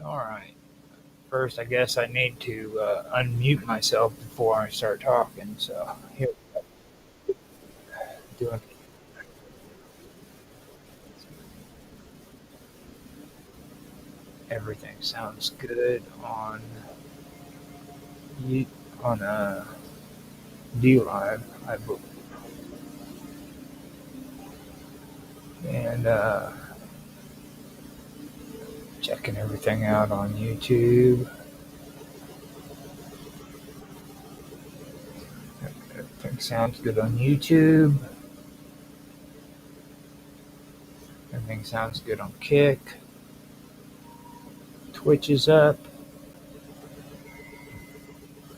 All right. First, I guess I need to unmute myself before I start talking. So here, doing everything sounds good on you on D Live, I believe, and checking everything out on YouTube. Everything sounds good on YouTube. Everything sounds good on Kick. Twitch is up,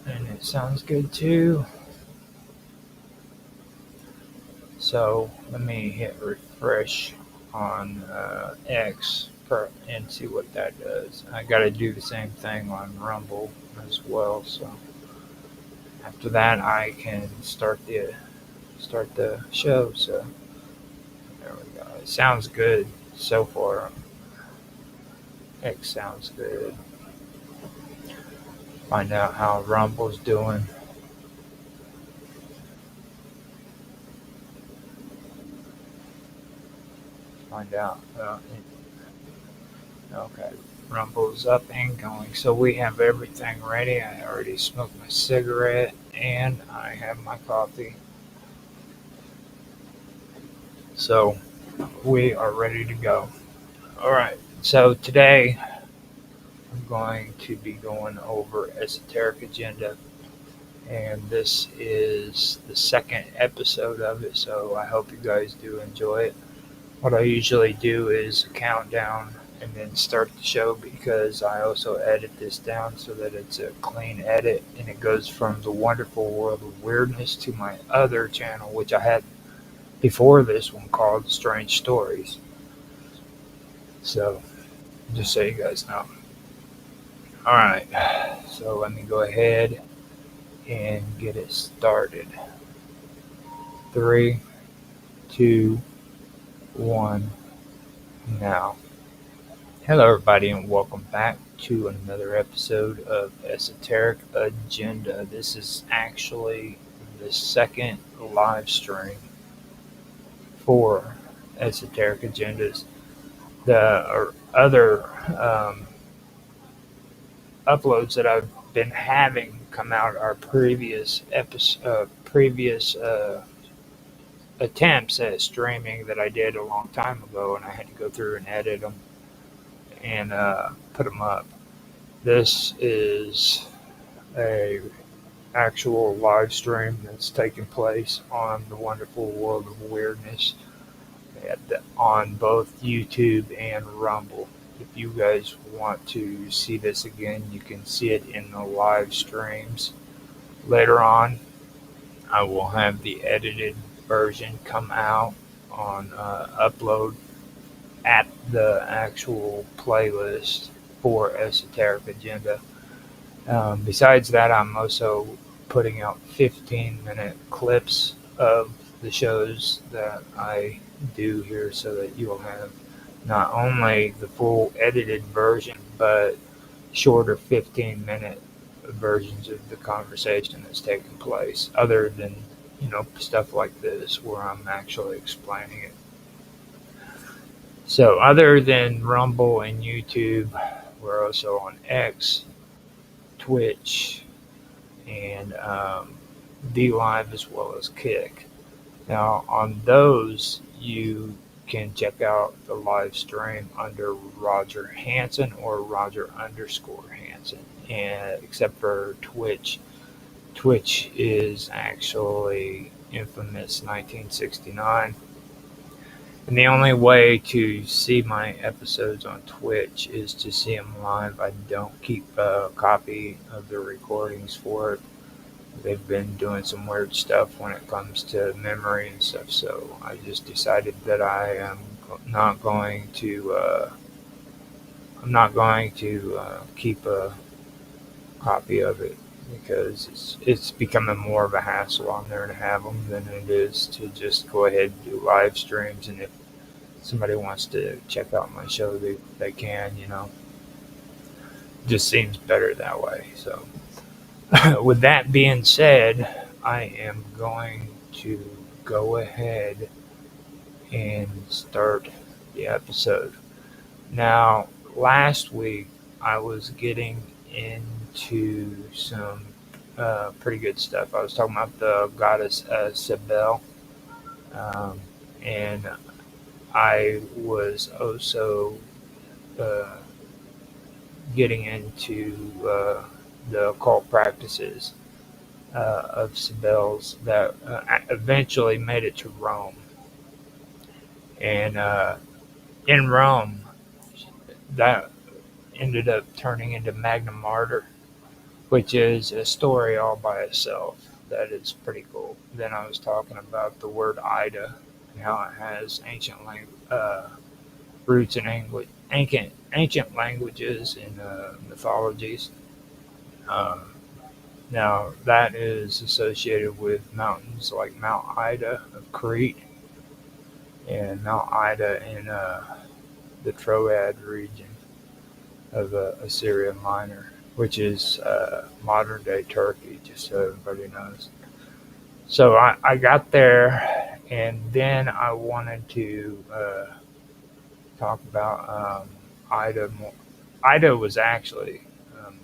and it sounds good too. So let me hit refresh on X and see what that does. I got to do the same thing on Rumble as well. So after that, I can start the show. So there we go. It sounds good so far. X sounds good. Find out how Rumble's doing. Find out. Okay. Rumble's up and going. So we have everything ready. I already smoked my cigarette and I have my coffee. So we are ready to go. All right. So today I'm going to be going over Esoteric Agenda, and this is the second episode of it. So I hope you guys do enjoy it. What I usually do is a countdown and then start the show because I also edit this down so that it's a clean edit and it goes from the wonderful world of weirdness to my other channel, which I had before this one called Strange Stories. So just so you guys know. All right, so let me go ahead and get it started. 3, 2, 1, now. Hello, everybody, and welcome back to another episode of Esoteric Agenda. This is actually the second live stream for Esoteric Agendas. The other uploads that I've been having come out are previous attempts at streaming that I did a long time ago, and I had to go through and edit them and put them up. This is a actual live stream that's taking place on the wonderful world of weirdness on both YouTube and Rumble. If you guys want to see this again, you can see it in the live streams. Later on, I will have the edited version come out on upload at the actual playlist for Esoteric Agenda. Besides that, I'm also putting out 15-minute clips of the shows that I do here so that you'll have not only the full edited version, but shorter 15-minute versions of the conversation that's taking place, other than, stuff like this where I'm actually explaining it. So other than Rumble and YouTube, we're also on X, Twitch, and DLive, as well as Kick. Now on those, you can check out the live stream under Roger Hansen or Roger_Hansen. And except for Twitch, Twitch is actually Infamous 1969. And the only way to see my episodes on Twitch is to see them live. I don't keep a copy of the recordings for it. They've been doing some weird stuff when it comes to memory and stuff, so I just decided that I am not going to keep a copy of it because it's becoming more of a hassle on there to have them than it is to just go ahead and do live streams. And if somebody wants to check out my show, they can. Just seems better that way. So, with that being said, I am going to go ahead and start the episode. Now, last week I was getting into some pretty good stuff. I was talking about the goddess Cybele, um, and I was also uh, getting into the occult practices of Cybele's that eventually made it to Rome. And in Rome, that ended up turning into Magna Martyr, which is a story all by itself. That is pretty cool. Then I was talking about the word Ida and how it has roots in ancient languages and mythologies. Uh, Now, that is associated with mountains like Mount Ida of Crete and Mount Ida in the Troad region of Assyria Minor, which is modern day Turkey, just so everybody knows. So I got there, and then I wanted to talk about Ida more. Ida was actually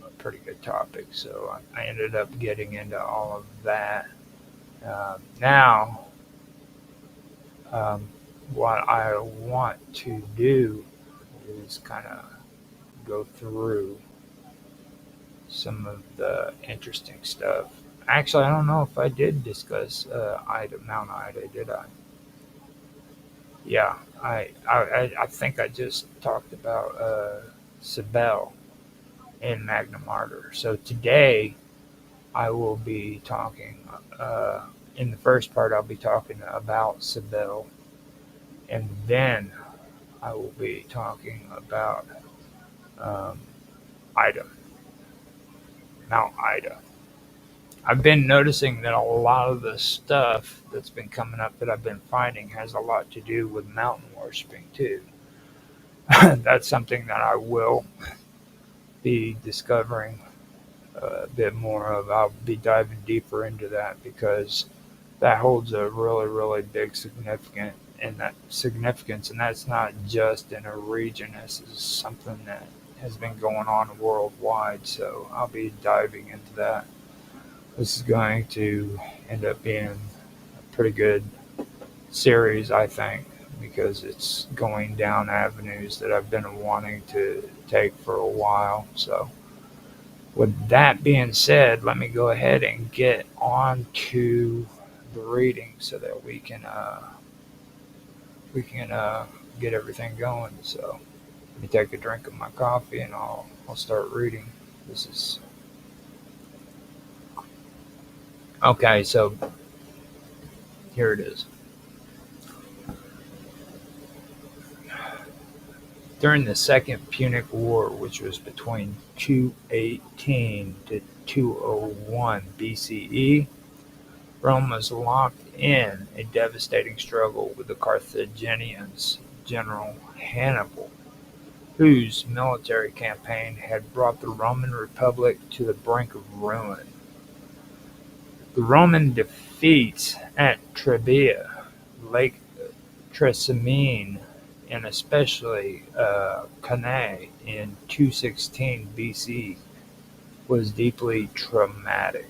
a pretty good topic, so I ended up getting into all of that. Now, um, what I want to do is kind of go through some of the interesting stuff. Actually, I don't know if I did discuss Mount Ida, did I? Yeah, I think I just talked about Cybele and Magna Martyr. So today I will be talking, in the first part, I'll be talking about Cybele, and then I will be talking about um, Ida, Mount Ida. I've been noticing that a lot of the stuff that's been coming up that I've been finding has a lot to do with mountain worshiping too. That's something that I will be discovering a bit more of. I'll be diving deeper into that because that holds a really, really big significance, and that's not just in a region. This is something that has been going on worldwide. So I'll be diving into that. This is going to end up being a pretty good series, I think, because it's going down avenues that I've been wanting to take for a while. So, with that being said, let me go ahead and get on to the reading so that we can get everything going. So, let me take a drink of my coffee and I'll start reading. This is okay. So here it is. During the Second Punic War, which was between 218 to 201 BCE, Rome was locked in a devastating struggle with the Carthaginians' general Hannibal, whose military campaign had brought the Roman Republic to the brink of ruin. The Roman defeats at Trebia, Lake Trasimene, and especially Cannae in 216 BC was deeply traumatic,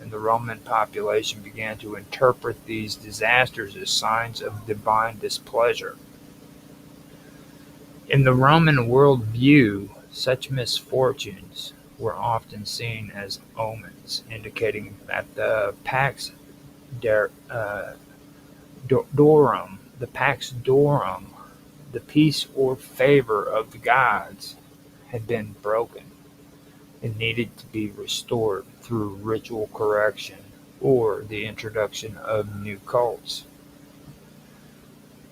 and the Roman population began to interpret these disasters as signs of divine displeasure. In the Roman worldview, such misfortunes were often seen as omens, indicating that the Dorum, the Pax Dorum, the peace or favor of the gods, had been broken and needed to be restored through ritual correction or the introduction of new cults.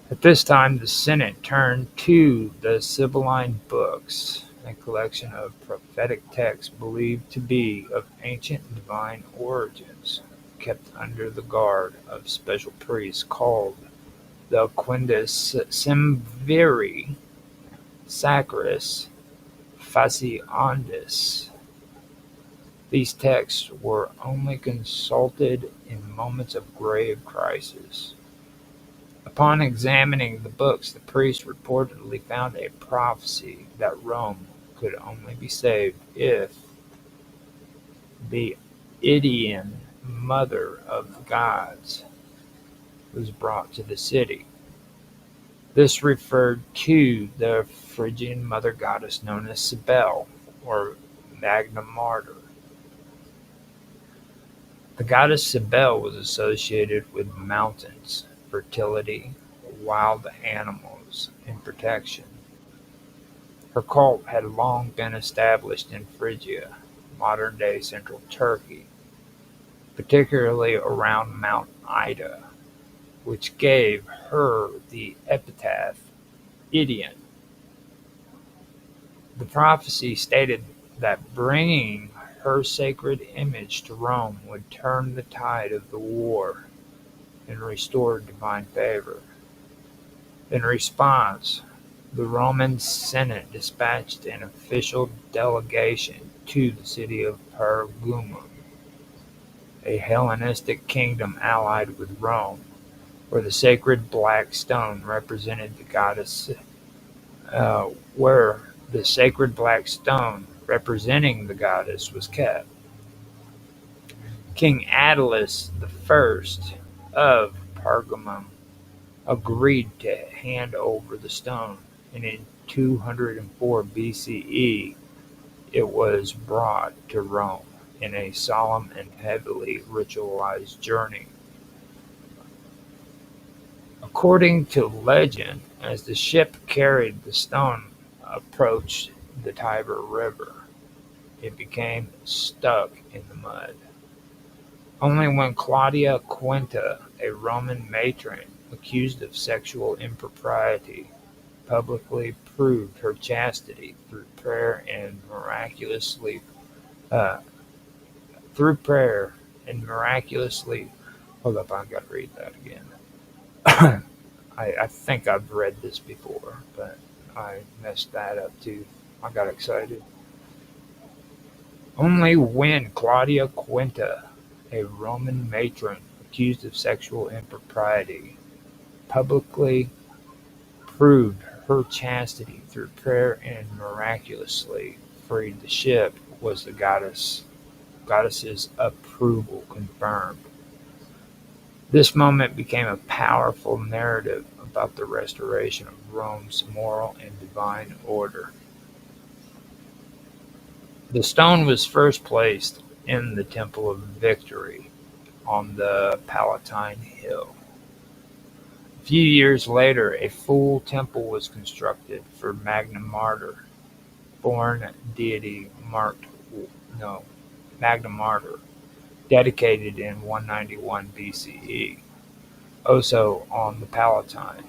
At this time, the Senate turned to the Sibylline books, a collection of prophetic texts believed to be of ancient divine origins, kept under the guard of special priests called the Quindecimviri Sacris faciandis. These texts were only consulted in moments of grave crisis. Upon examining the books, the priest reportedly found a prophecy that Rome could only be saved if the Idaean mother of the gods was brought to the city. This referred to the Phrygian mother goddess known as Cybele, or Magna Martyr. The goddess Cybele was associated with mountains, fertility, wild animals, and protection. Her cult had long been established in Phrygia, modern-day central Turkey, particularly around Mount Ida, which gave her the epithet Idaean. The prophecy stated that bringing her sacred image to Rome would turn the tide of the war and restore divine favor. In response, the Roman Senate dispatched an official delegation to the city of Pergamum, a Hellenistic kingdom allied with Rome, where the sacred black stone represented the goddess, where the sacred black stone representing the goddess was kept. King Attalus I of Pergamum agreed to hand over the stone, and in 204 BCE it was brought to Rome in a solemn and heavily ritualized journey. According to legend, as the ship carried the stone approached the Tiber River, it became stuck in the mud. Only when Claudia Quinta, a Roman matron accused of sexual impropriety, publicly proved her chastity through prayer and miraculously hold up, I've got to read that again. I think I've read this before, but I messed that up too. I got excited. Only when Claudia Quinta, a Roman matron accused of sexual impropriety, publicly proved her chastity through prayer and miraculously freed the ship was the goddess's approval confirmed. This moment became a powerful narrative about the restoration of Rome's moral and divine order. The stone was first placed in the Temple of Victory on the Palatine Hill. A few years later, a full temple was constructed for Magna Martyr, foreign deity Magna Martyr, dedicated in 191 BCE, also on the Palatine.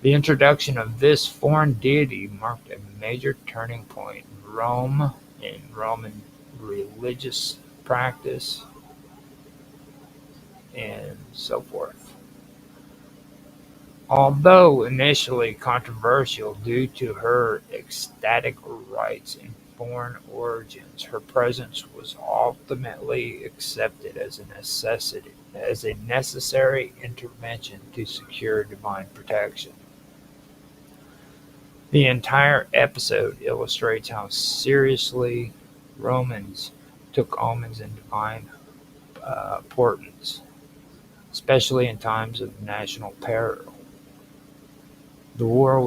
The introduction of this foreign deity marked a major turning point in Roman religious practice, and so forth. Although initially controversial due to her ecstatic rites and foreign origins, her presence was ultimately accepted as a necessary intervention to secure divine protection. The entire episode illustrates how seriously Romans took omens and divine portents, especially in times of national peril. The war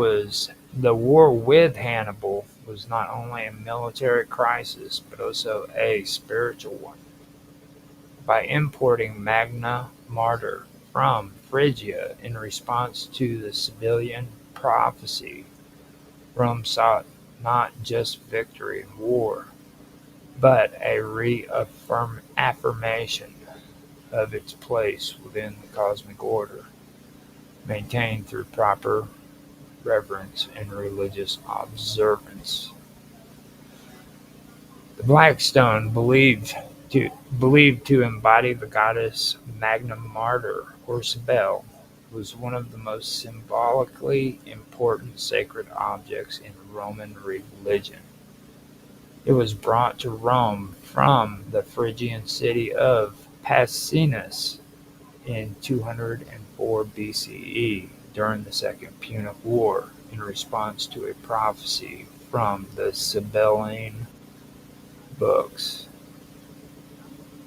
with Hannibal was not only a military crisis, but also a spiritual one. By importing Magna Martyr from Phrygia in response to the Sibylline prophecy, Rome sought not just victory in war, but a reaffirmation of its place within the cosmic order, maintained through proper reverence and religious observance. The Black Stone, believed to embody the goddess Magna Martyr or Cybele, was one of the most symbolically important sacred objects in Roman religion. It was brought to Rome from the Phrygian city of Pacinus in 204 BCE during the Second Punic War in response to a prophecy from the Sibylline books.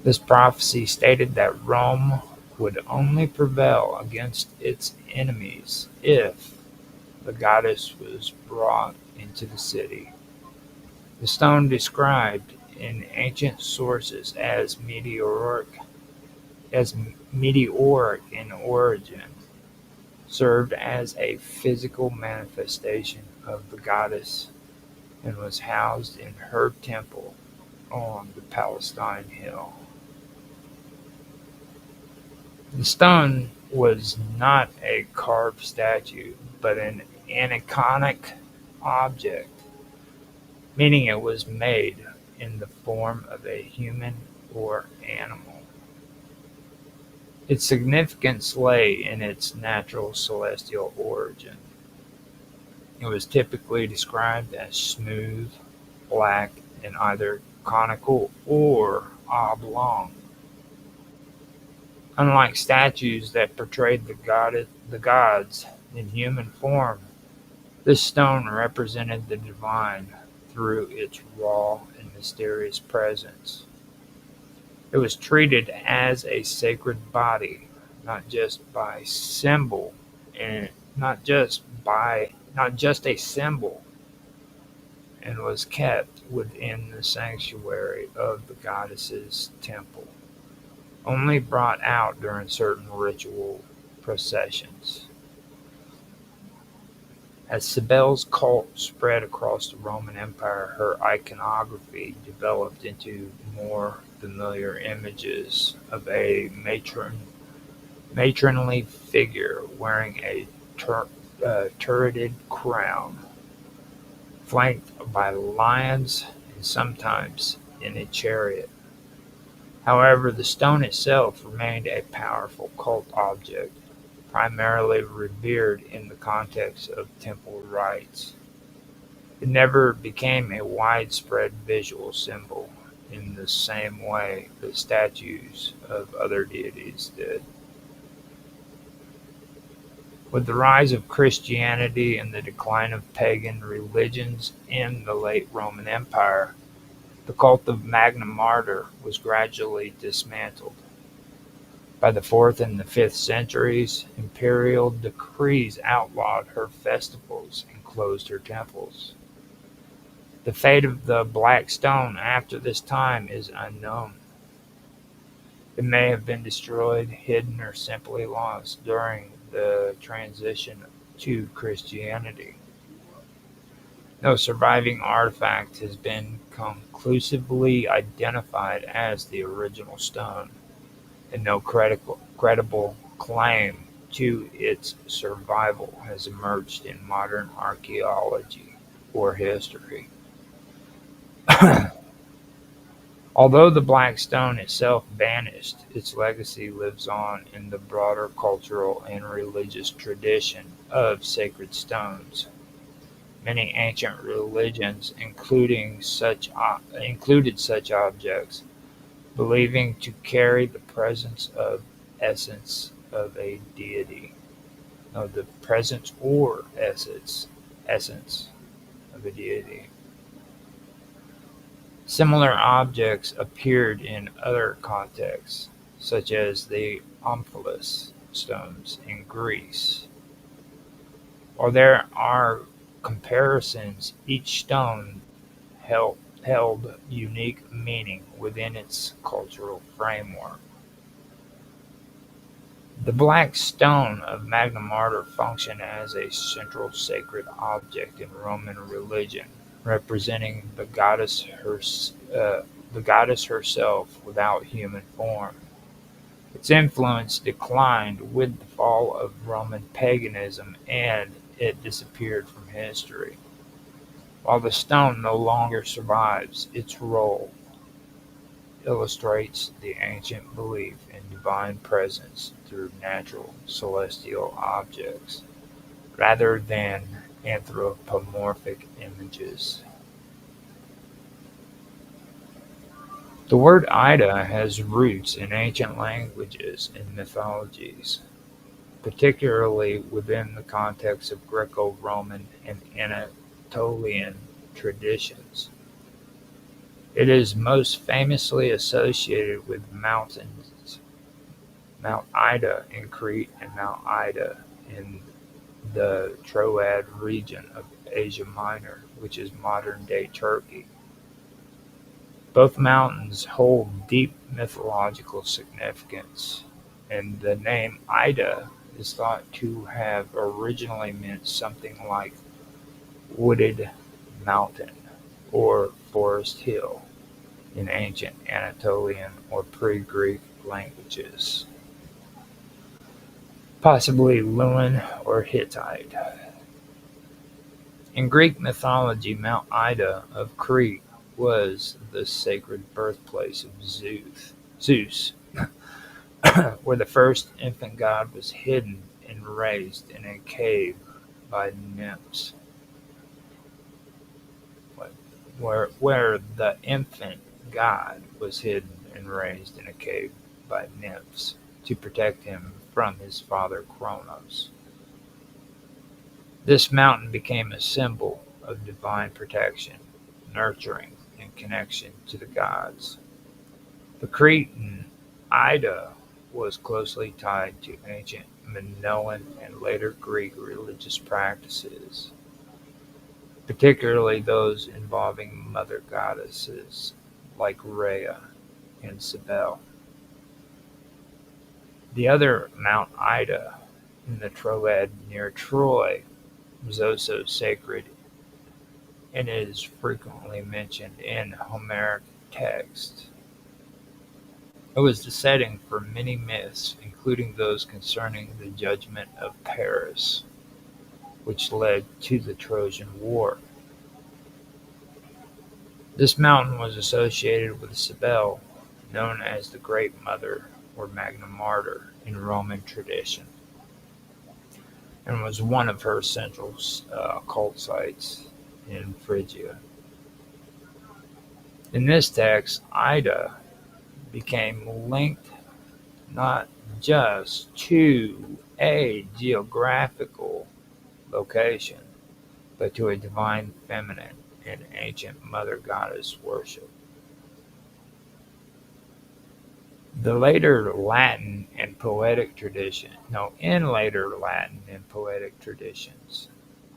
This prophecy stated that Rome would only prevail against its enemies if the goddess was brought into the city. The stone, described in ancient sources as meteoric in origin, served as a physical manifestation of the goddess and was housed in her temple on the Palestine Hill. The stone was not a carved statue, but an aniconic object, meaning it was made in the form of a human or animal. Its significance lay in its natural celestial origin. It was typically described as smooth, black, and either conical or oblong. Unlike statues that portrayed the gods in human form, this stone represented the divine through its raw and mysterious presence. It was treated as a sacred body, not just by symbol, and not just a symbol, and was kept within the sanctuary of the goddess's temple, only brought out during certain ritual processions. As Cybele's cult spread across the Roman Empire, her iconography developed into more familiar images of a matronly figure wearing a turreted crown, flanked by lions and sometimes in a chariot. However, the stone itself remained a powerful cult object, primarily revered in the context of temple rites. It never became a widespread visual symbol in the same way that statues of other deities did. With the rise of Christianity and the decline of pagan religions in the late Roman Empire, the cult of Magna Martyr was gradually dismantled. By the 4th and the 5th centuries, imperial decrees outlawed her festivals and closed her temples. The fate of the Black Stone after this time is unknown. It may have been destroyed, hidden, or simply lost during the transition to Christianity. No surviving artifact has been conclusively identified as the original stone, and no credible claim to its survival has emerged in modern archaeology or history. Although the Black Stone itself vanished, its legacy lives on in the broader cultural and religious tradition of sacred stones. Many ancient religions included such objects, believing to carry the presence of essence of a deity. No, the presence or essence of a deity. Similar objects appeared in other contexts, such as the Omphalos stones in Greece. While there are comparisons, each stone held unique meaning within its cultural framework. The Black Stone of Magna Martyr functioned as a central sacred object in Roman religion, representing the goddess herself without human form. Its influence declined with the fall of Roman paganism, and it disappeared from history. While the stone no longer survives, its role illustrates the ancient belief in divine presence through natural celestial objects rather than anthropomorphic images. The word Ida has roots in ancient languages and mythologies, particularly within the context of Greco-Roman and Anatolian traditions. It is most famously associated with mountains, Mount Ida in Crete and Mount Ida in the Troad region of Asia Minor, which is modern-day Turkey. Both mountains hold deep mythological significance, and the name Ida is thought to have originally meant something like wooded mountain or forest hill in ancient Anatolian or pre-Greek languages, possibly Luwian or Hittite. In Greek mythology, Mount Ida of Crete was the sacred birthplace of Zeus, where the first infant god was hidden and raised in a cave by nymphs. Where the infant god was hidden and raised in a cave by nymphs to protect him from his father Kronos. This mountain became a symbol of divine protection, nurturing, and connection to the gods. The Cretan Ida was closely tied to ancient Minoan and later Greek religious practices, particularly those involving mother goddesses like Rhea and Cybele. The other Mount Ida in the Troad near Troy was also sacred and is frequently mentioned in Homeric texts. It was the setting for many myths, including those concerning the judgment of Paris, which led to the Trojan War. This mountain was associated with Cybele, known as the Great Mother or Magna Martyr in Roman tradition, and was one of her central cult sites in Phrygia. In this text, Ida became linked not just to a geographical location, but to a divine feminine and ancient mother goddess worship. In later Latin and poetic traditions,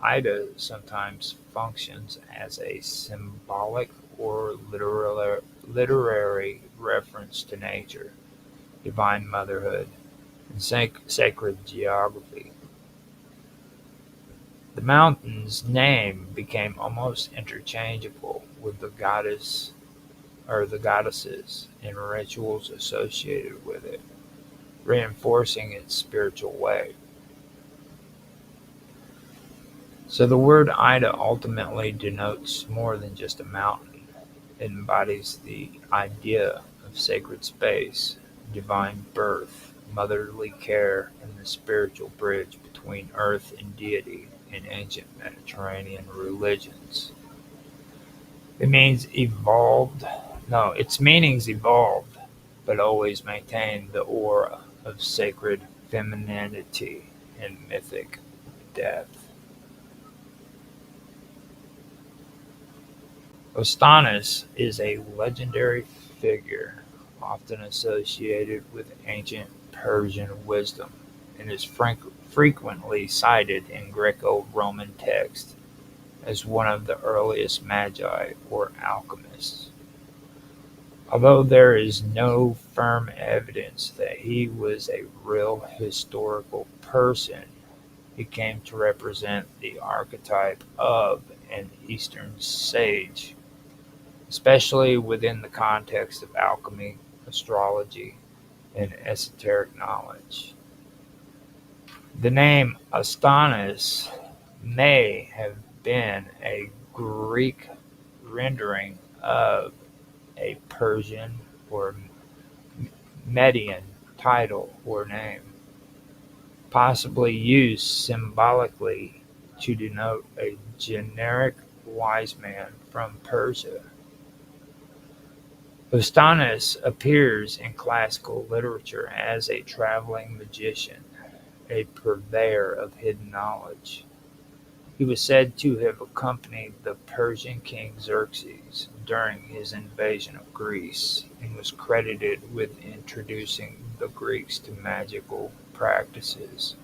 Ida sometimes functions as a symbolic or literary reference to nature, divine motherhood, and sacred geography. The mountain's name became almost interchangeable with the goddess or the goddesses and rituals associated with it, reinforcing its spiritual weight. So the word Ida ultimately denotes more than just a mountain. It embodies the idea of sacred space, divine birth, motherly care, and the spiritual bridge between earth and deity in ancient Mediterranean religions. Its meanings evolved, but always maintained the aura of sacred femininity and mythic depth. Ostanis is a legendary figure often associated with ancient Persian wisdom and is frequently cited in Greco-Roman texts as one of the earliest magi or alchemists. Although there is no firm evidence that he was a real historical person, he came to represent the archetype of an Eastern sage, especially within the context of alchemy, astrology, and esoteric knowledge. The name Astanis may have been a Greek rendering of a Persian or Median title or name, possibly used symbolically to denote a generic wise man from Persia. Ostanes appears in classical literature as a traveling magician, a purveyor of hidden knowledge. He was said to have accompanied the Persian king Xerxes during his invasion of Greece, and was credited with introducing the Greeks to magical practices.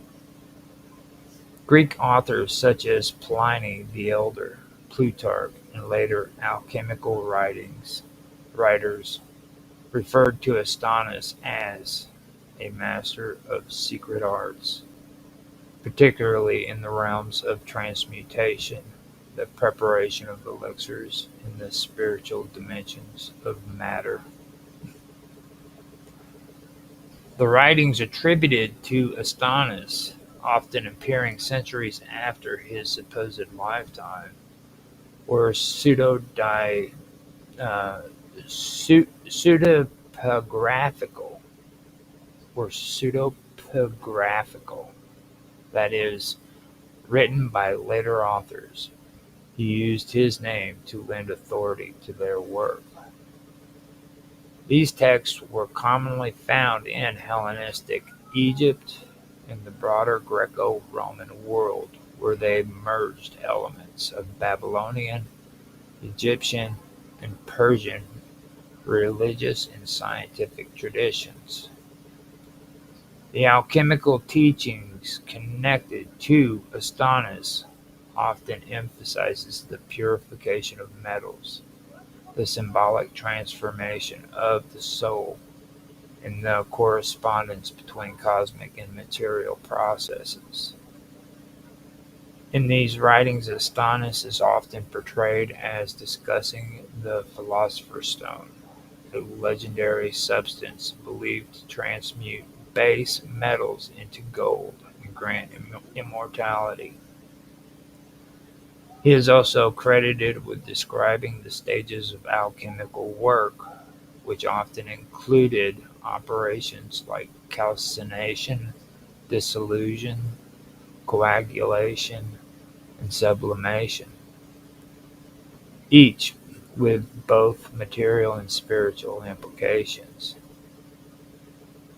Greek authors such as Pliny the Elder, Plutarch, and later alchemical writers referred to Ostanes as a master of secret arts, particularly in the realms of transmutation, the preparation of elixirs, and the spiritual dimensions of matter. The writings attributed to Ostanes, often appearing centuries after his supposed lifetime, were pseudepigraphical, that is, written by later authors. He used his name to lend authority to their work. These texts were commonly found in Hellenistic Egypt and the broader Greco-Roman world, where they merged elements of Babylonian, Egyptian, and Persian religious and scientific traditions. The alchemical teachings connected to Ostanes often emphasizes the purification of metals, the symbolic transformation of the soul, and the correspondence between cosmic and material processes. In these writings, Ostanes is often portrayed as discussing the Philosopher's Stone, a legendary substance believed to transmute base metals into gold and grant immortality. He is also credited with describing the stages of alchemical work, which often included operations like calcination, dissolution, coagulation, and sublimation, each with both material and spiritual implications.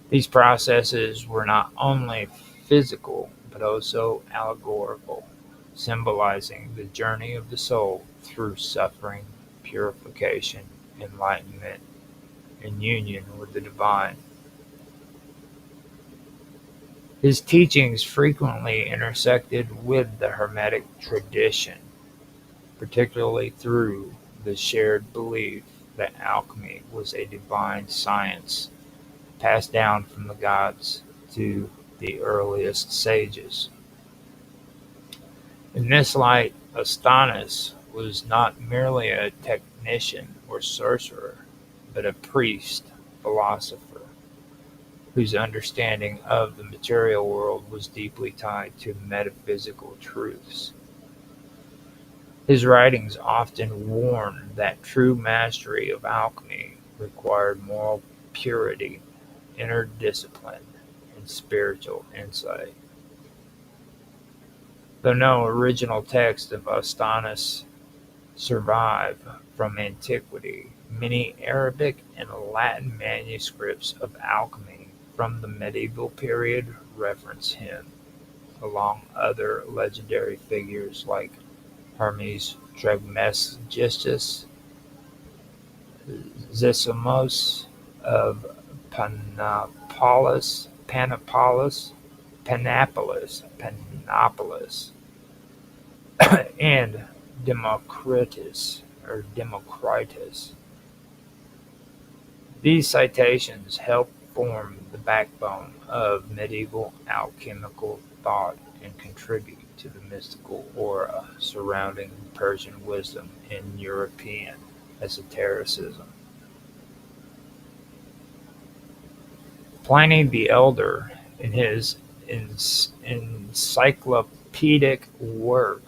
These processes were not only physical but also allegorical, symbolizing the journey of the soul through suffering, purification, enlightenment, and union with the divine. His teachings frequently intersected with the Hermetic tradition, particularly through the shared belief that alchemy was a divine science passed down from the gods to the earliest sages. In this light, Ostanes was not merely a technician or sorcerer, but a priest, philosopher, whose understanding of the material world was deeply tied to metaphysical truths. His writings often warn that true mastery of alchemy required moral purity, inner discipline, and spiritual insight. Though no original text of Ostanes survive from antiquity, many Arabic and Latin manuscripts of alchemy from the medieval period reference him, along other legendary figures like Hermes Trismegistus, Zosimus of Panopolis, and Democritus. These citations help form the backbone of medieval alchemical thought and contribute to the mystical aura surrounding Persian wisdom and European esotericism. Pliny the Elder, in his encyclopedic work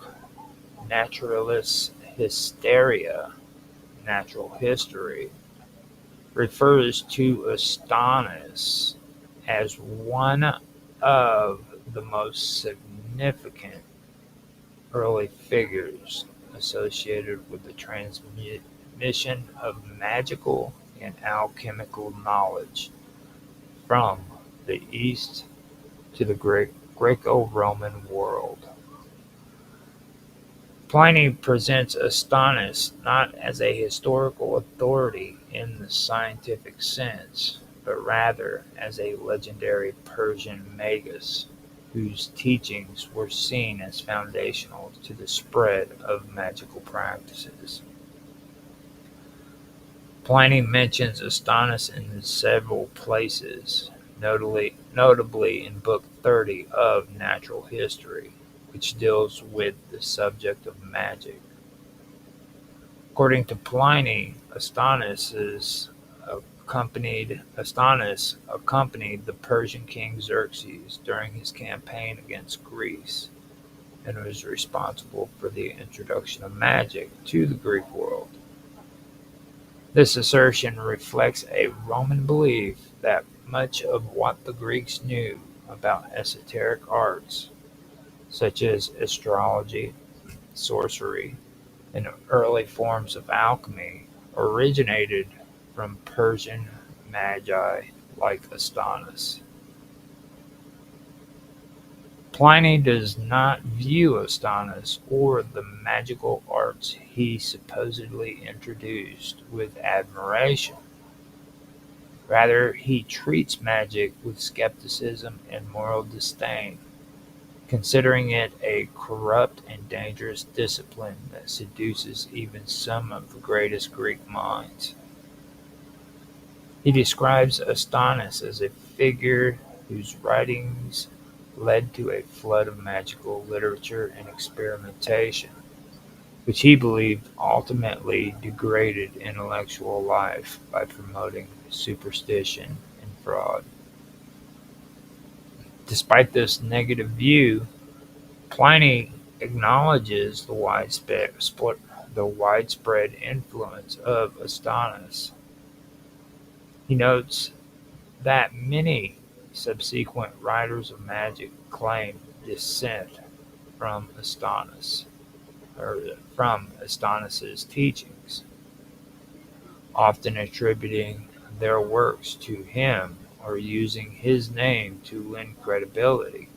Naturalis Hysteria, Natural History, refers to Astonis as one of the most significant early figures associated with the transmission of magical and alchemical knowledge from the East to the Greco-Roman world. Pliny presents Astonis not as a historical authority in the scientific sense, but rather as a legendary Persian magus whose teachings were seen as foundational to the spread of magical practices. Pliny mentions Astonis in several places, notably in Book 30 of Natural History, which deals with the subject of magic. According to Pliny, Astonis accompanied the Persian king Xerxes during his campaign against Greece, and was responsible for the introduction of magic to the Greek world. This assertion reflects a Roman belief that much of what the Greeks knew about esoteric arts, such as astrology, sorcery, and early forms of alchemy, originated from Persian magi like Astonis. Pliny does not view Astonis or the magical arts he supposedly introduced with admiration. Rather, he treats magic with skepticism and moral disdain, considering it a corrupt and dangerous discipline that seduces even some of the greatest Greek minds. He describes Astonis as a figure whose writings led to a flood of magical literature and experimentation, which he believed ultimately degraded intellectual life by promoting superstition and fraud. Despite this negative view, Pliny acknowledges the widespread influence of Astonis. He notes that many subsequent writers of magic claim descent from Astonis's teachings, often attributing their works to him or using his name to lend credibility.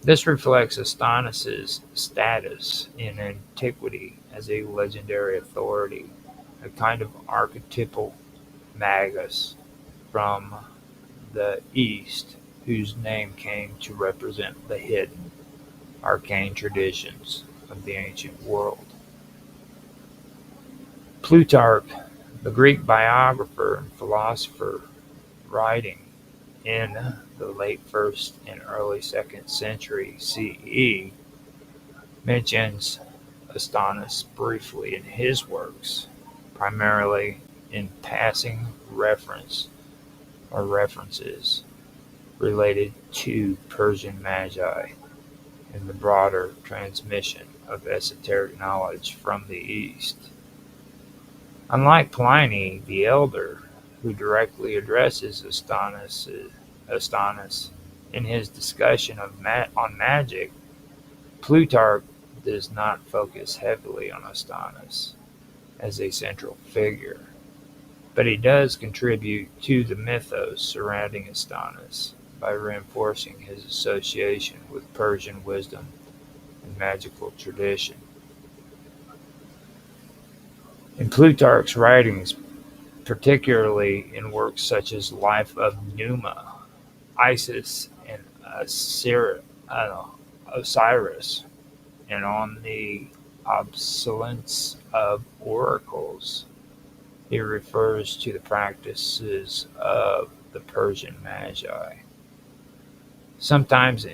This reflects Astonis's status in antiquity as a legendary authority, a kind of archetypal magus from the East whose name came to represent the hidden, arcane traditions of the ancient world. Plutarch, the Greek biographer and philosopher, writing in the late 1st and early 2nd century CE, mentions Astonis briefly in his works, primarily in passing references related to Persian magi and the broader transmission of esoteric knowledge from the East. Unlike Pliny the Elder, who directly addresses Astonis in his discussion on magic, Plutarch does not focus heavily on Astonis as a central figure, but he does contribute to the mythos surrounding Astonis by reinforcing his association with Persian wisdom and magical tradition. In Plutarch's writings, particularly in works such as Life of Numa, Isis, and Osiris, and on the obsolescence of oracles, he refers to the practices of the Persian magi, sometimes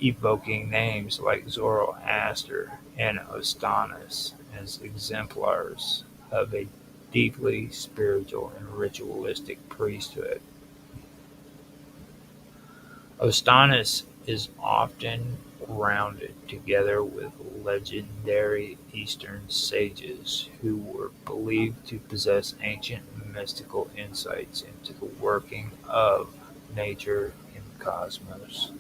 evoking names like Zoroaster and Astonis as exemplars of a deeply spiritual and ritualistic priesthood. Astonis is often grounded together with legendary Eastern sages who were believed to possess ancient mystical insights into the working of nature and cosmos.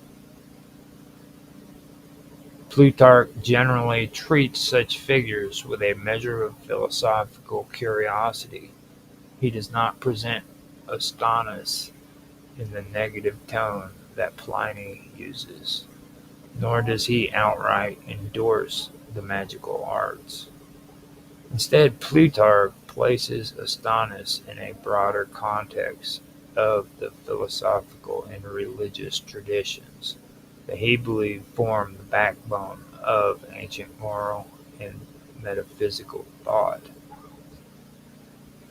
Plutarch generally treats such figures with a measure of philosophical curiosity. He does not present Astonis in the negative tone that Pliny uses, nor does he outright endorse the magical arts. Instead, Plutarch places Astonis in a broader context of the philosophical and religious traditions that he believed formed the backbone of ancient moral and metaphysical thought.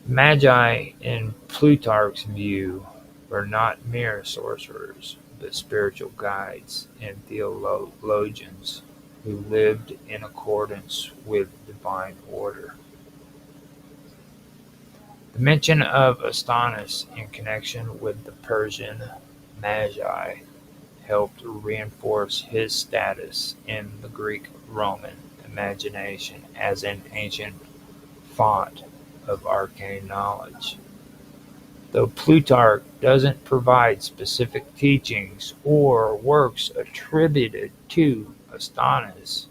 Magi, in Plutarch's view, were not mere sorcerers, but spiritual guides and theologians who lived in accordance with divine order. The mention of Astonis in connection with the Persian Magi helped reinforce his status in the Greek-Roman imagination as an ancient font of arcane knowledge. Though Plutarch doesn't provide specific teachings or works attributed to Astonis,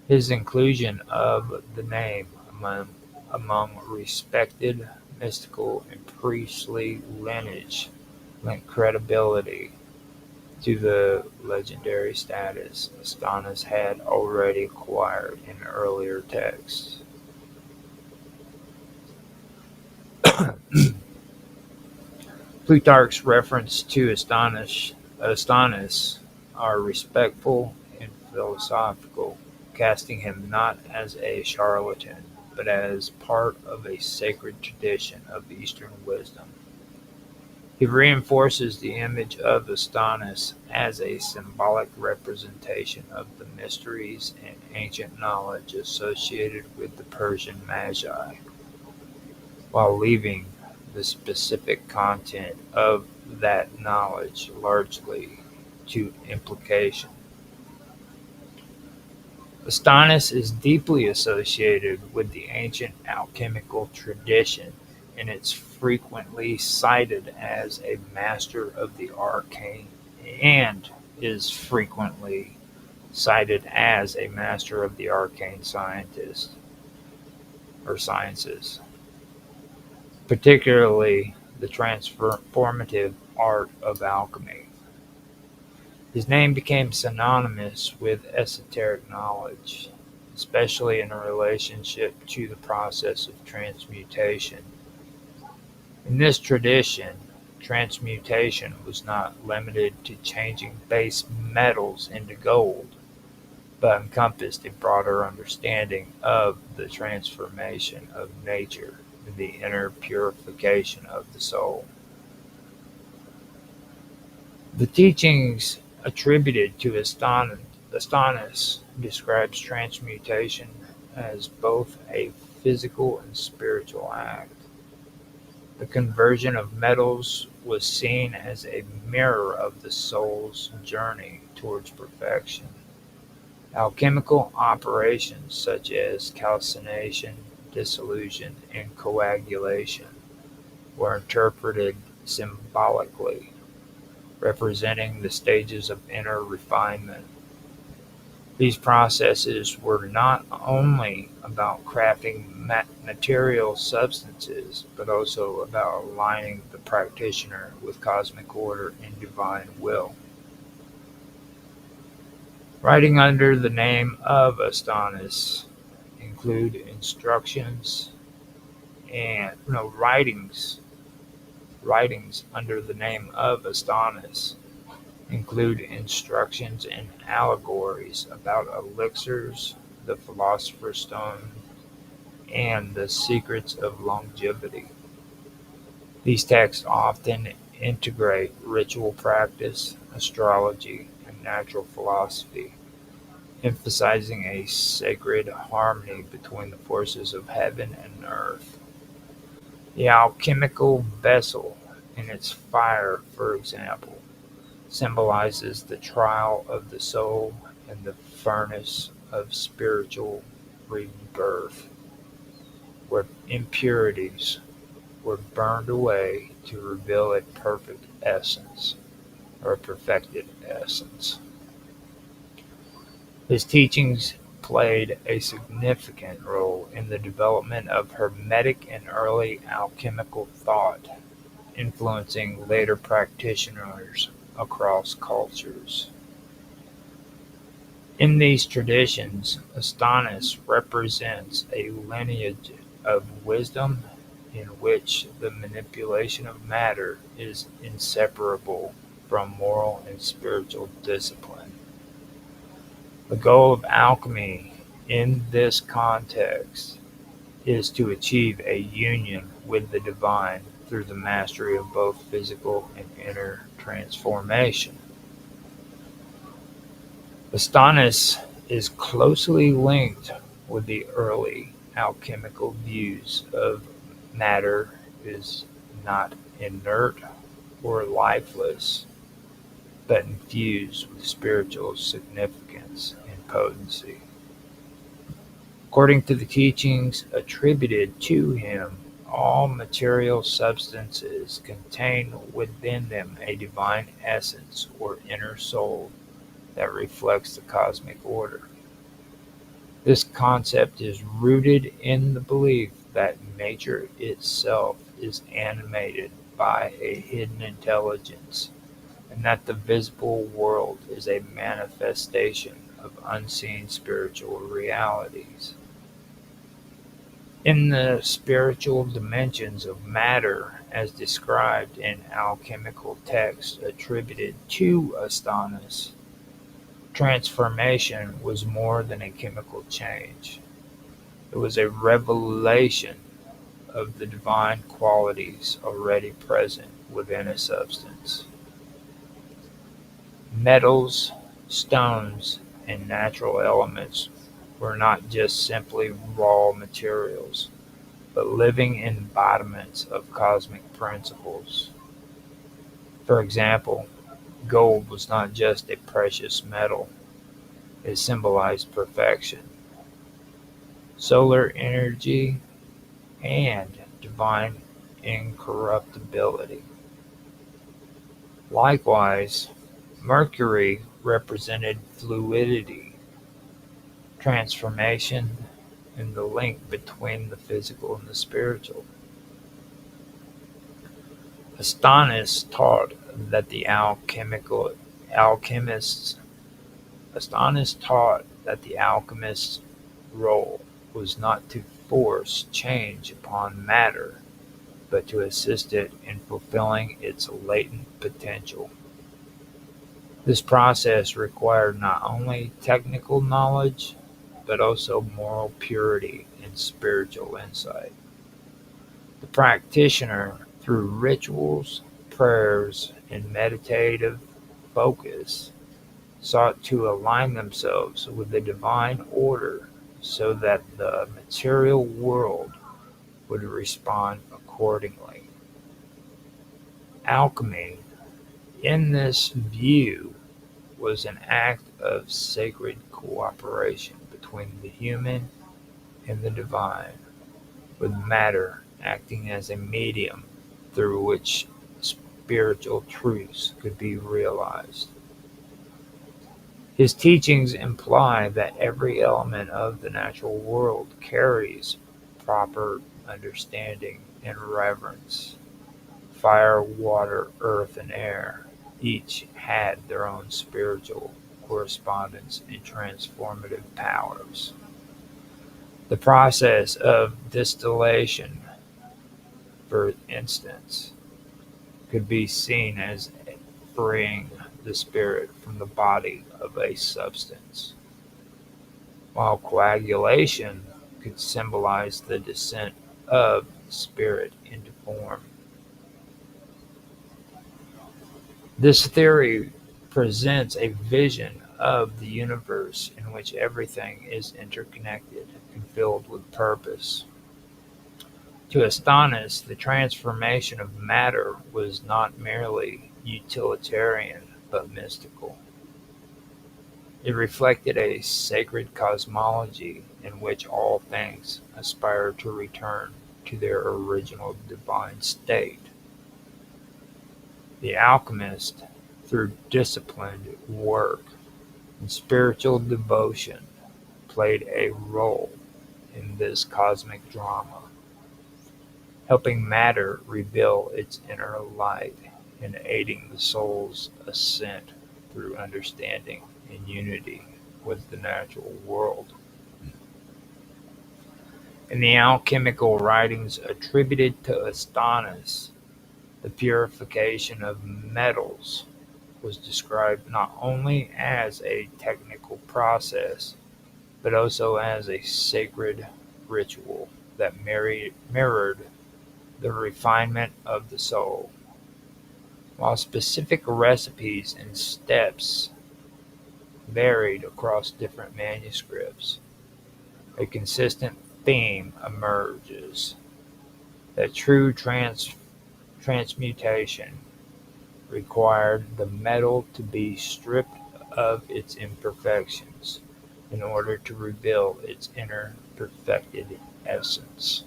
his inclusion of the name among respected mystical and priestly lineage lent credibility to the legendary status Astonis had already acquired in earlier texts. Plutarch's reference to Astonis are respectful and philosophical, casting him not as a charlatan, but as part of a sacred tradition of Eastern wisdom. He reinforces the image of Astonis as a symbolic representation of the mysteries and ancient knowledge associated with the Persian Magi, while leaving the specific content of that knowledge largely to implication. Astonis is deeply associated with the ancient alchemical tradition, and it's frequently cited as a master of the arcane and is frequently cited as a master of the arcane scientist or sciences, particularly the transformative art of alchemy. His name became synonymous with esoteric knowledge, especially in relationship to the process of transmutation. In this tradition, transmutation was not limited to changing base metals into gold, but encompassed a broader understanding of the transformation of nature and the inner purification of the soul. The teachings attributed to Astonis describes transmutation as both a physical and spiritual act. The conversion of metals was seen as a mirror of the soul's journey towards perfection. Alchemical operations such as calcination, dissolution, and coagulation were interpreted symbolically, representing the stages of inner refinement. These processes were not only about crafting material substances, but also about aligning the practitioner with cosmic order and divine will. Writing under the name of Astonis include instructions and no writings writings under the name of Astonis include instructions and allegories about elixirs, the philosopher's stone, and the secrets of longevity. These texts often integrate ritual practice, astrology, and natural philosophy, emphasizing a sacred harmony between the forces of heaven and earth. The alchemical vessel and its fire, for example, symbolizes the trial of the soul in the furnace of spiritual rebirth, where impurities were burned away to reveal a perfect essence, or a perfected essence. His teachings played a significant role in the development of Hermetic and early alchemical thought, influencing later practitioners across cultures. In these traditions, Astonis represents a lineage of wisdom in which the manipulation of matter is inseparable from moral and spiritual discipline. The goal of alchemy in this context is to achieve a union with the divine through the mastery of both physical and inner transformation. Astonis is closely linked with the early alchemical views of matter is not inert or lifeless, but infused with spiritual significance and potency. According to the teachings attributed to him, all material substances contain within them a divine essence or inner soul that reflects the cosmic order. This concept is rooted in the belief that nature itself is animated by a hidden intelligence, and that the visible world is a manifestation of unseen spiritual realities. In the spiritual dimensions of matter, as described in alchemical texts attributed to Astonis, transformation was more than a chemical change. It was a revelation of the divine qualities already present within a substance. Metals, stones, and natural elements were not just simply raw materials, but living embodiments of cosmic principles. For example, gold was not just a precious metal, it symbolized perfection, solar energy, and divine incorruptibility. Likewise, Mercury represented fluidity, transformation, and the link between the physical and the spiritual. Astonis taught that the alchemists Astonis taught that the alchemist's role was not to force change upon matter, but to assist it in fulfilling its latent potential. This process required not only technical knowledge, but also moral purity and spiritual insight. The practitioner, through rituals, prayers, and meditative focus, sought to align themselves with the divine order so that the material world would respond accordingly. Alchemy, in this view, was an act of sacred cooperation between the human and the divine, with matter acting as a medium through which spiritual truths could be realized. His teachings imply that every element of the natural world carries proper understanding and reverence. Fire, water, earth, and air each had their own spiritual correspondence and transformative powers. The process of distillation, for instance, could be seen as freeing the spirit from the body of a substance, while coagulation could symbolize the descent of the spirit into form. This theory presents a vision of the universe in which everything is interconnected and filled with purpose. To Astonis, the transformation of matter was not merely utilitarian, but mystical. It reflected a sacred cosmology in which all things aspire to return to their original divine state. The alchemist, through disciplined work and spiritual devotion, played a role in this cosmic drama, helping matter reveal its inner light and aiding the soul's ascent through understanding and unity with the natural world. In the alchemical writings attributed to Astonis, the purification of metals was described not only as a technical process, but also as a sacred ritual that mirrored the refinement of the soul. While specific recipes and steps varied across different manuscripts, a consistent theme emerges that true transmutation required the metal to be stripped of its imperfections in order to reveal its inner perfected essence.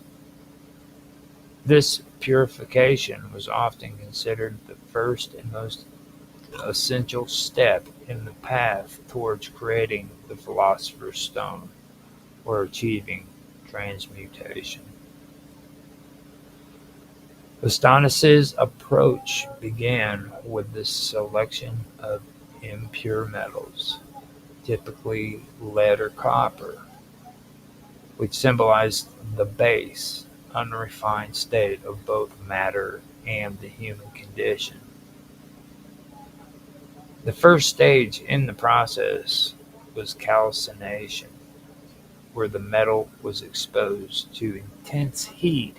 This purification was often considered the first and most essential step in the path towards creating the Philosopher's Stone or achieving transmutation. Astonis's approach began with the selection of impure metals, typically lead or copper, which symbolized the base, unrefined state of both matter and the human condition. The first stage in the process was calcination, where the metal was exposed to intense heat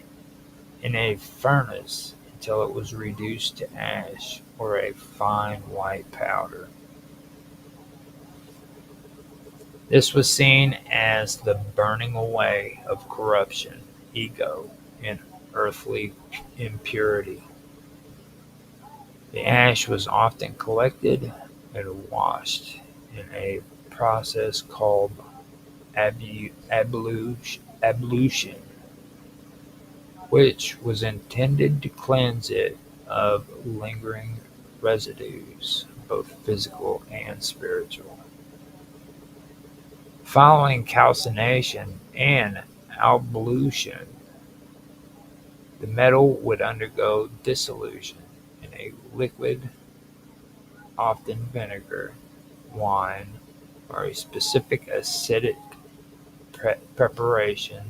in a furnace until it was reduced to ash or a fine white powder. This was seen as the burning away of corruption, ego, and earthly impurity. The ash was often collected and washed in a process called ablution, which was intended to cleanse it of lingering residues, both physical and spiritual. Following calcination and ablution, the metal would undergo dissolution in a liquid, often vinegar, wine, or a specific acidic preparation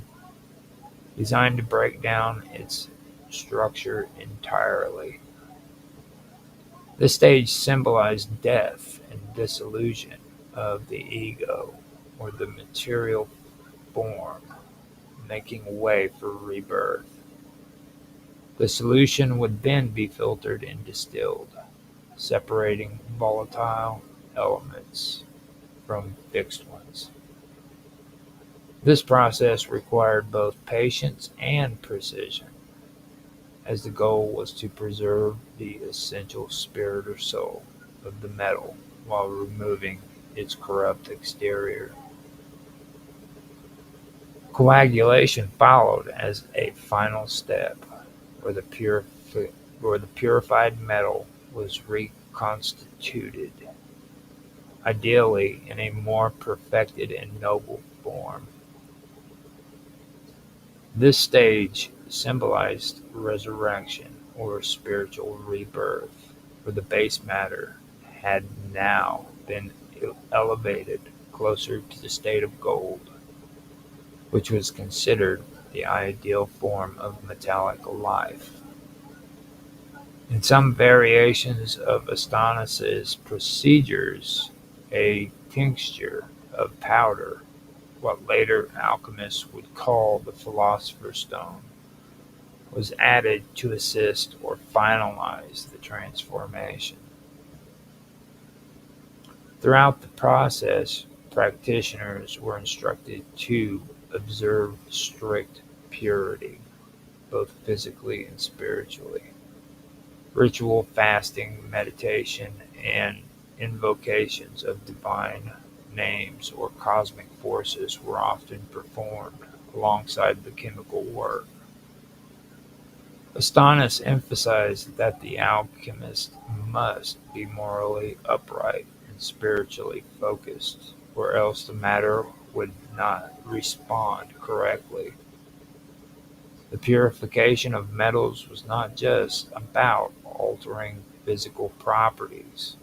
designed to break down its structure entirely. This stage symbolized death and dissolution of the ego or the material form, making way for rebirth. The solution would then be filtered and distilled, separating volatile elements from fixed ones. This process required both patience and precision, as the goal was to preserve the essential spirit or soul of the metal while removing its corrupt exterior. Coagulation followed as a final step, where the purified metal was reconstituted, ideally in a more perfected and noble form. This stage symbolized resurrection or spiritual rebirth, where the base matter had now been elevated closer to the state of gold, which was considered the ideal form of metallic life. In some variations of Astonis's procedures, a tincture of powder, what later alchemists would call the Philosopher's Stone, was added to assist or finalize the transformation. Throughout the process, practitioners were instructed to observe strict purity, both physically and spiritually. Ritual fasting, meditation, and invocations of divine names or cosmic forces were often performed alongside the chemical work. Astonis emphasized that the alchemist must be morally upright and spiritually focused, or else the matter would not respond correctly. The purification of metals was not just about altering physical properties,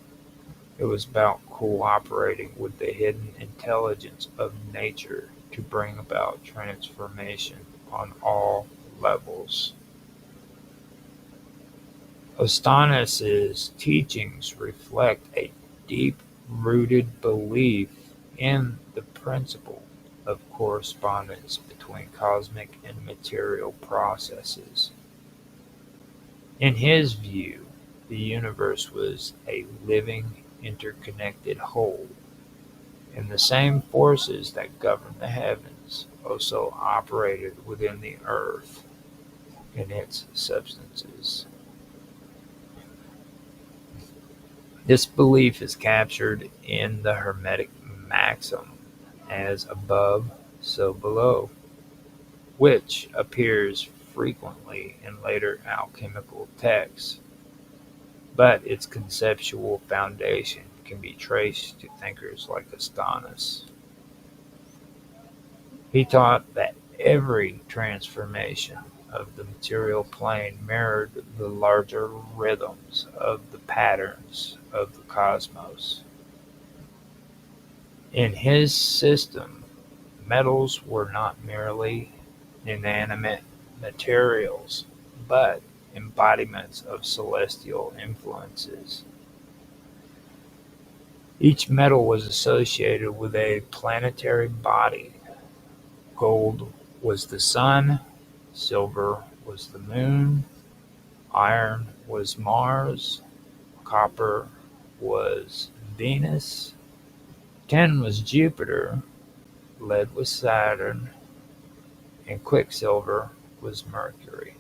it was about cooperating with the hidden intelligence of nature to bring about transformation on all levels. Astonis's teachings reflect a deep-rooted belief in the principle of correspondence between cosmic and material processes. In his view, the universe was a living, interconnected whole, and the same forces that govern the heavens also operated within the earth and its substances. This belief is captured in the Hermetic maxim "as above, so below", which appears frequently in later alchemical texts, but its conceptual foundation can be traced to thinkers like Astonis. He taught that every transformation of the material plane mirrored the larger rhythms of the patterns of the cosmos. In his system, metals were not merely inanimate materials, but embodiments of celestial influences. Each metal was associated with a planetary body. Gold was the sun, silver was the moon, iron was Mars, copper was Venus, tin was Jupiter, lead was Saturn, and quicksilver was Mercury.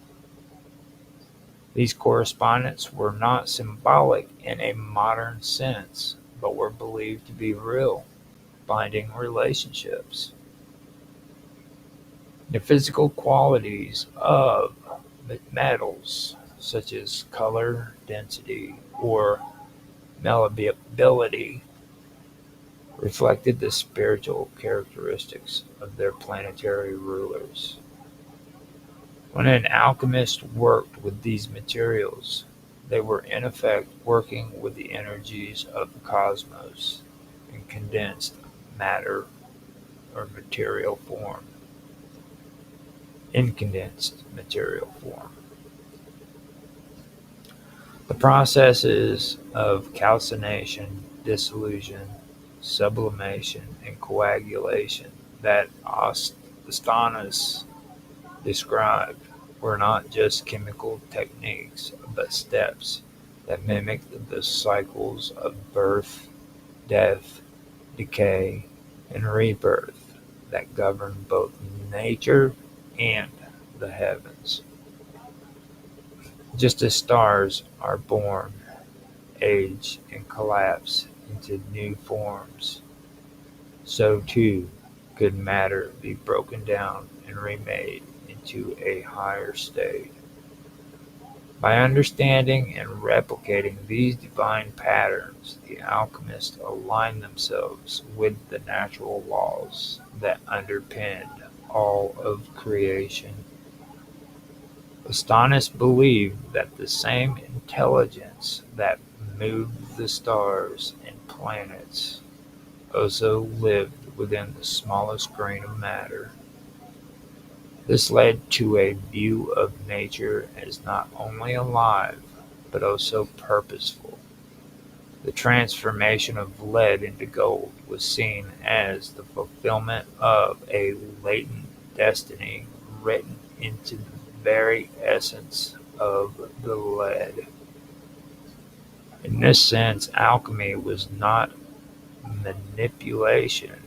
These correspondents were not symbolic in a modern sense, but were believed to be real, binding relationships. The physical qualities of metals, such as color, density, or malleability, reflected the spiritual characteristics of their planetary rulers. When an alchemist worked with these materials, they were in effect working with the energies of the cosmos in condensed matter or material form. In condensed material form. The processes of calcination, dissolution, sublimation, and coagulation that Astonis described were not just chemical techniques, but steps that mimicked the cycles of birth, death, decay, and rebirth that govern both nature and the heavens. Just as stars are born, age, and collapse into new forms, so too could matter be broken down and remade into a higher state. By understanding and replicating these divine patterns, the alchemists aligned themselves with the natural laws that underpinned all of creation. Astonis believed that the same intelligence that moved the stars and planets also lived within the smallest grain of matter. This led to a view of nature as not only alive, but also purposeful. The transformation of lead into gold was seen as the fulfillment of a latent destiny written into the very essence of the lead. In this sense, alchemy was not manipulation,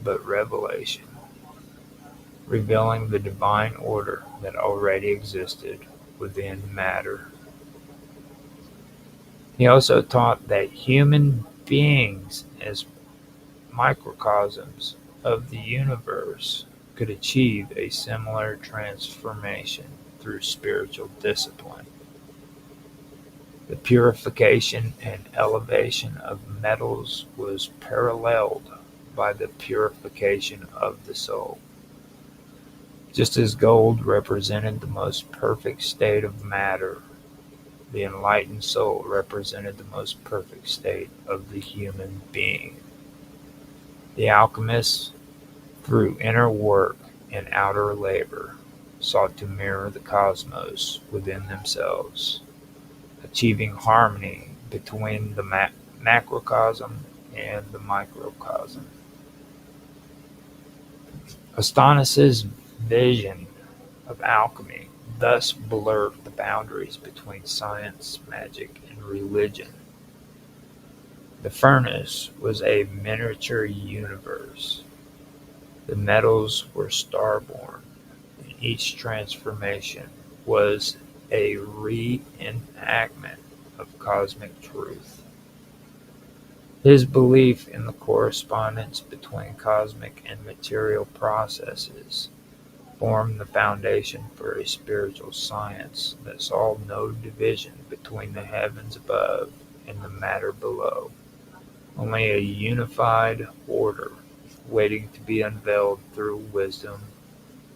but revelation, revealing the divine order that already existed within matter. He also taught that human beings, as microcosms of the universe, could achieve a similar transformation through spiritual discipline. The purification and elevation of metals was paralleled by the purification of the soul. Just as gold represented the most perfect state of matter, the enlightened soul represented the most perfect state of the human being. The alchemists, through inner work and outer labor, sought to mirror the cosmos within themselves, achieving harmony between the macrocosm and the microcosm. Astonis's vision of alchemy thus blurred the boundaries between science, magic, and religion. The furnace was a miniature universe. The metals were starborn, and each transformation was a reenactment of cosmic truth. His belief in the correspondence between cosmic and material processes formed the foundation for a spiritual science that saw no division between the heavens above and the matter below, only a unified order waiting to be unveiled through wisdom,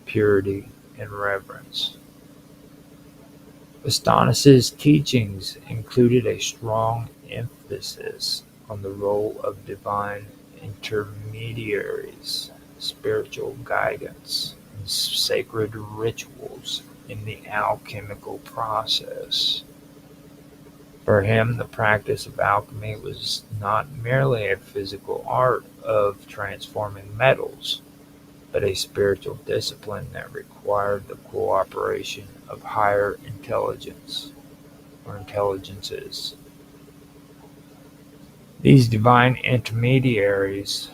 purity, and reverence. Astonis's teachings included a strong emphasis on the role of divine intermediaries, spiritual guidance, and sacred rituals in the alchemical process. For him, the practice of alchemy was not merely a physical art of transforming metals, but a spiritual discipline that required the cooperation of higher intelligence or intelligences. These divine intermediaries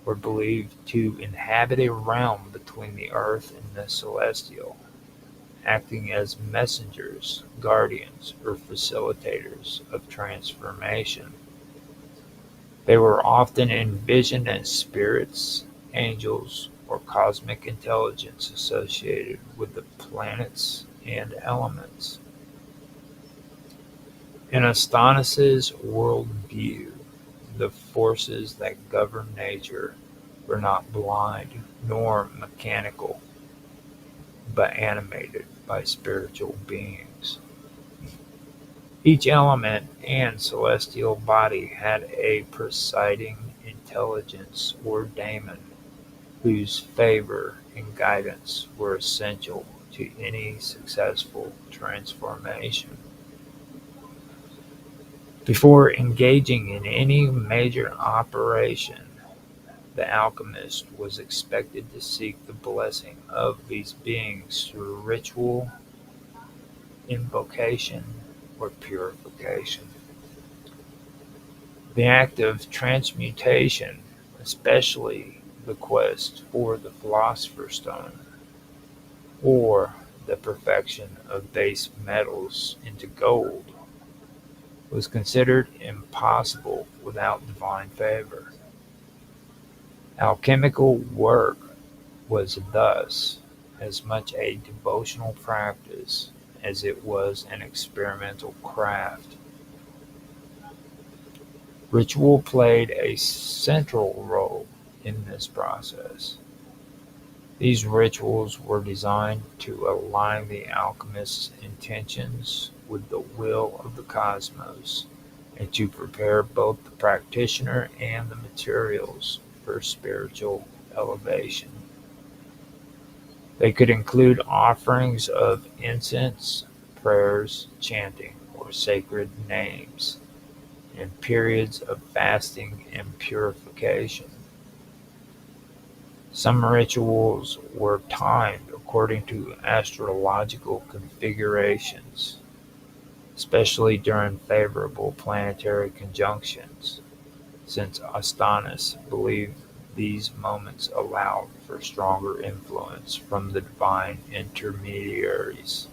were believed to inhabit a realm between the earth and the celestial, acting as messengers, guardians, or facilitators of transformation. They were often envisioned as spirits, angels, or cosmic intelligence associated with the planets and elements. In Astonis's worldview, the forces that govern nature were not blind nor mechanical, but animated by spiritual beings. Each element and celestial body had a presiding intelligence or daemon whose favor and guidance were essential to any successful transformation. Before engaging in any major operation, the alchemist was expected to seek the blessing of these beings through ritual, invocation, or purification. The act of transmutation, especially the quest for the Philosopher's Stone, or the perfection of base metals into gold, was considered impossible without divine favor. Alchemical work was thus as much a devotional practice as it was an experimental craft. Ritual played a central role in this process. These rituals were designed to align the alchemist's intentions with the will of the cosmos, and to prepare both the practitioner and the materials for spiritual elevation. They could include offerings of incense, prayers, chanting, or sacred names, and periods of fasting and purification. Some rituals were timed according to astrological configurations, especially during favorable planetary conjunctions, since Astonis believed these moments allowed for stronger influence from the divine intermediaries.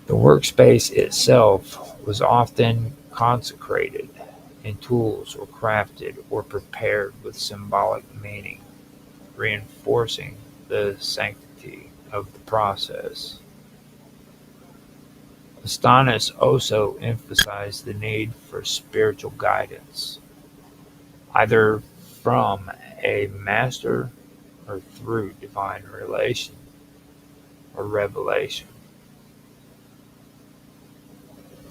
The workspace itself was often consecrated, and tools were crafted or prepared with symbolic meaning, reinforcing the sanctity of the process. Astonis also emphasized the need for spiritual guidance, either from a master or through divine relation or revelation.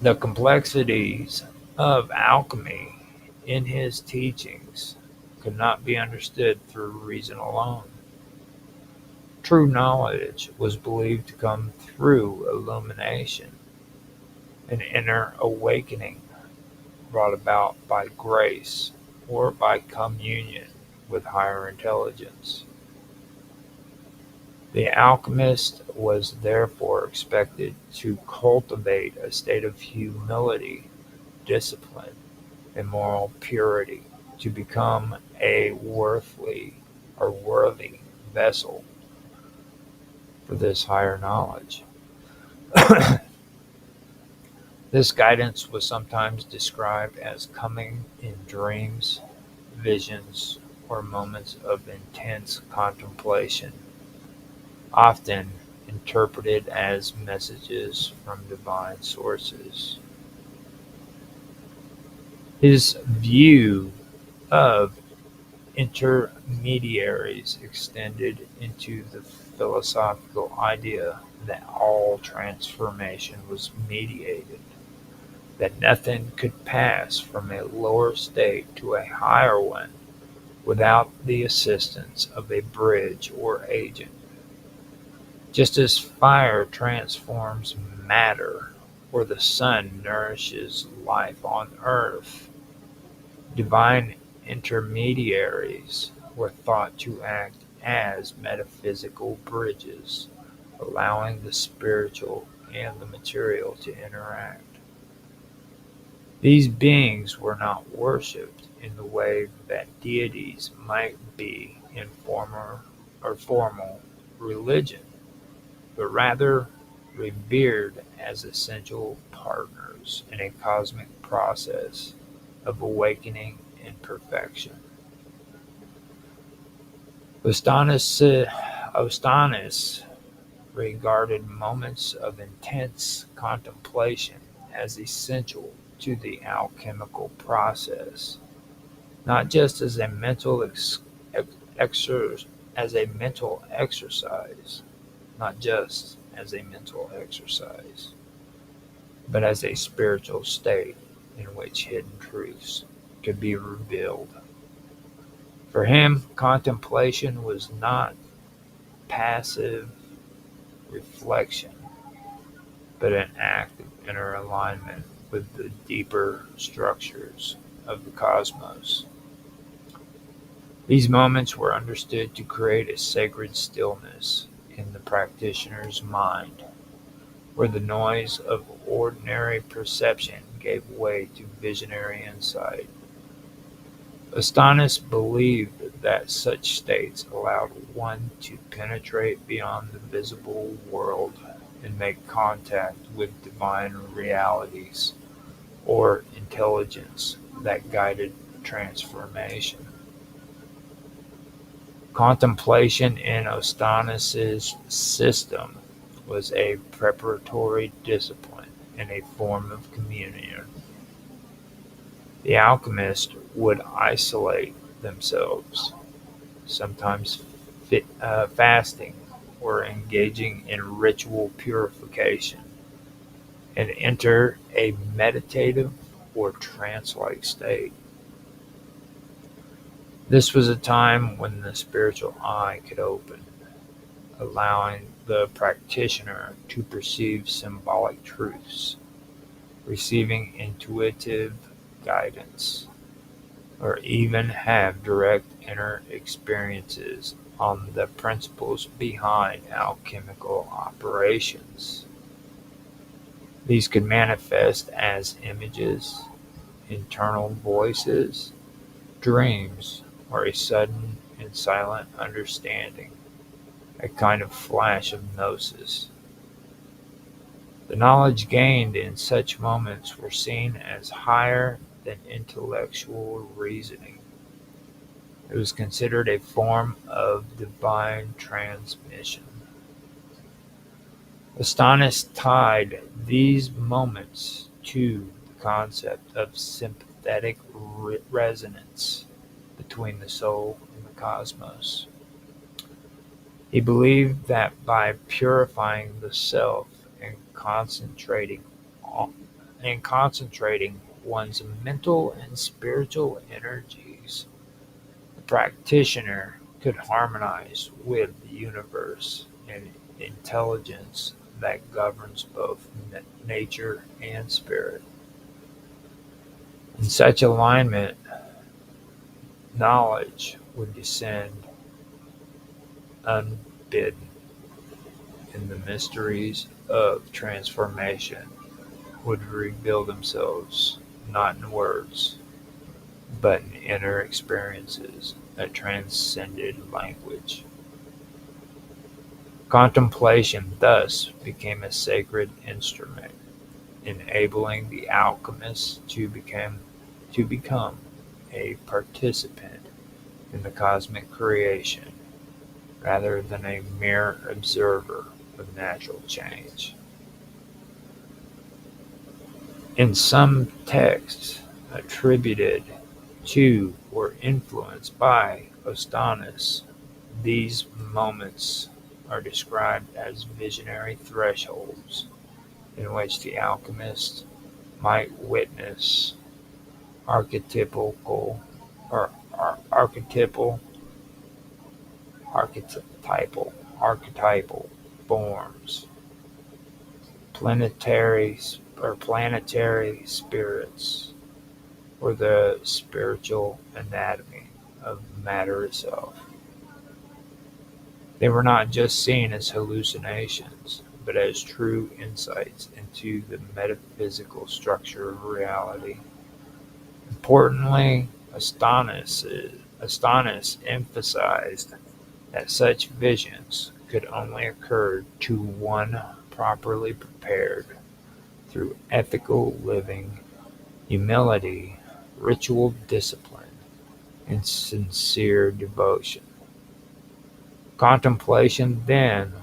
The complexities of alchemy in his teachings could not be understood through reason alone. True knowledge was believed to come through illumination, an inner awakening brought about by grace or by communion with higher intelligence. The alchemist was therefore expected to cultivate a state of humility, discipline, and moral purity to become a worthy vessel for this higher knowledge. This guidance was sometimes described as coming in dreams, visions, or moments of intense contemplation, often interpreted as messages from divine sources. His view of intermediaries extended into the philosophical idea that all transformation was mediated, that nothing could pass from a lower state to a higher one without the assistance of a bridge or agent. Just as fire transforms matter, or the sun nourishes life on earth, divine intermediaries were thought to act as metaphysical bridges, allowing the spiritual and the material to interact. These beings were not worshipped in the way that deities might be in formal religion, but rather revered as essential partners in a cosmic process of awakening and perfection. Ostanis regarded moments of intense contemplation as essential to the alchemical process, not just as a as a mental exercise, not just as a mental exercise, but as a spiritual state in which hidden truths could be revealed. For him, contemplation was not passive reflection, but an act of inner alignment with the deeper structures of the cosmos. These moments were understood to create a sacred stillness in the practitioner's mind, where the noise of ordinary perception gave way to visionary insight. Astonis believed that such states allowed one to penetrate beyond the visible world and make contact with divine realities or intelligence that guided transformation. Contemplation in Ostanis's system was a preparatory discipline and a form of communion. The alchemists would isolate themselves, sometimes fasting or engaging in ritual purification, and enter a meditative or trance-like state. This was a time when the spiritual eye could open, allowing the practitioner to perceive symbolic truths, receiving intuitive guidance, or even have direct inner experiences on the principles behind alchemical operations. These could manifest as images, internal voices, dreams, or a sudden and silent understanding, a kind of flash of gnosis. The knowledge gained in such moments were seen as higher than intellectual reasoning. It was considered a form of divine transmission. Astonished tied these moments to the concept of sympathetic resonance between the soul and the cosmos. He believed that by purifying the self and concentrating one's mental and spiritual energies, the practitioner could harmonize with the universe and intelligence that governs both nature and spirit. In such alignment, knowledge would descend unbidden, and the mysteries of transformation would reveal themselves not in words, but in inner experiences that transcended language. Contemplation thus became a sacred instrument, enabling the alchemist to become a participant in the cosmic creation rather than a mere observer of natural change. In some texts attributed to or influenced by Ostanis, these moments are described as visionary thresholds in which the alchemist might witness archetypal or archetypal forms, planetary spirits, or the spiritual anatomy of matter itself. They were not just seen as hallucinations, but as true insights into the metaphysical structure of reality. Importantly, Astonis emphasized that such visions could only occur to one properly prepared through ethical living, humility, ritual discipline, and sincere devotion. Contemplation, then,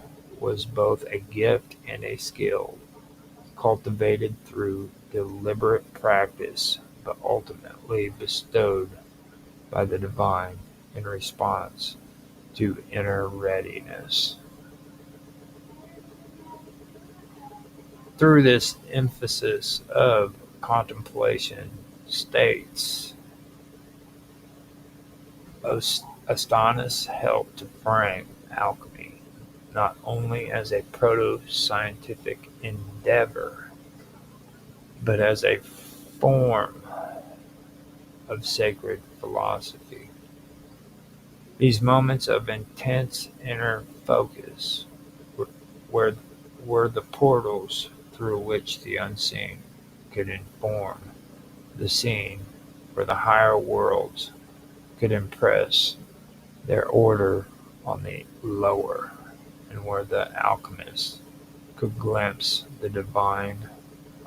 was both a gift and a skill, cultivated through deliberate practice, but ultimately bestowed by the divine in response to inner readiness. Through this emphasis of contemplation states, Astonis helped to frame alchemy not only as a proto-scientific endeavor, but as a form of sacred philosophy. These moments of intense inner focus were, were the portals through which the unseen could inform the seen, where the higher worlds could impress their order on the lower, and where the alchemists could glimpse the divine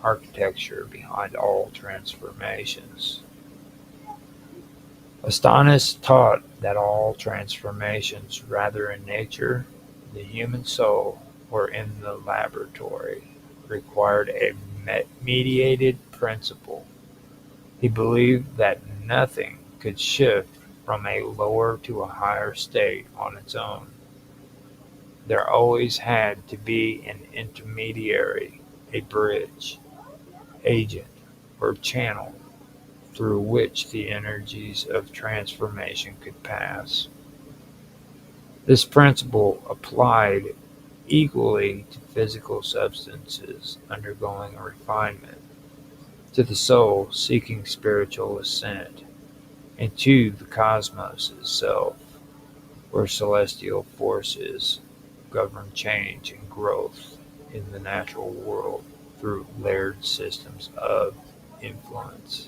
architecture behind all transformations. Astonis taught that all transformations, rather in nature, the human soul, or in the laboratory, required a mediated principle. He believed that nothing could shift from a lower to a higher state on its own. There always had to be an intermediary, a bridge, agent, or channel through which the energies of transformation could pass. This principle applied equally to physical substances undergoing refinement, to the soul seeking spiritual ascent, and to the cosmos itself, where celestial forces govern change and growth in the natural world through layered systems of influence.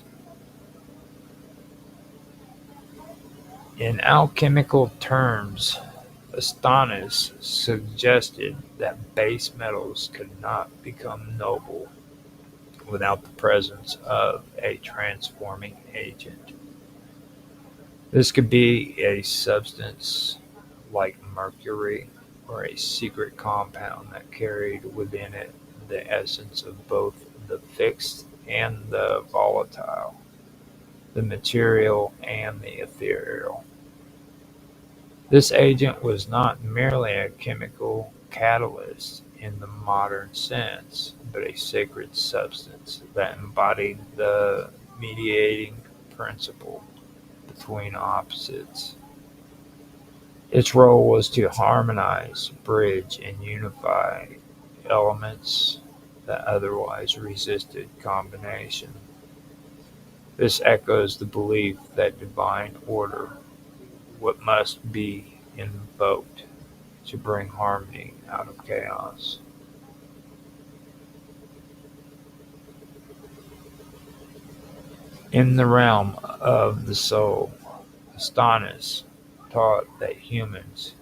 In alchemical terms, Astonis suggested that base metals could not become noble without the presence of a transforming agent. This could be a substance like mercury or a secret compound that carried within it the essence of both the fixed and the volatile, the material and the ethereal. This agent was not merely a chemical catalyst in the modern sense, but a sacred substance that embodied the mediating principle between opposites. Its role was to harmonize, bridge, and unify elements that otherwise resisted combination. This echoes the belief that divine order what must be invoked to bring harmony out of chaos. In the realm of the soul, Astonis taught that humans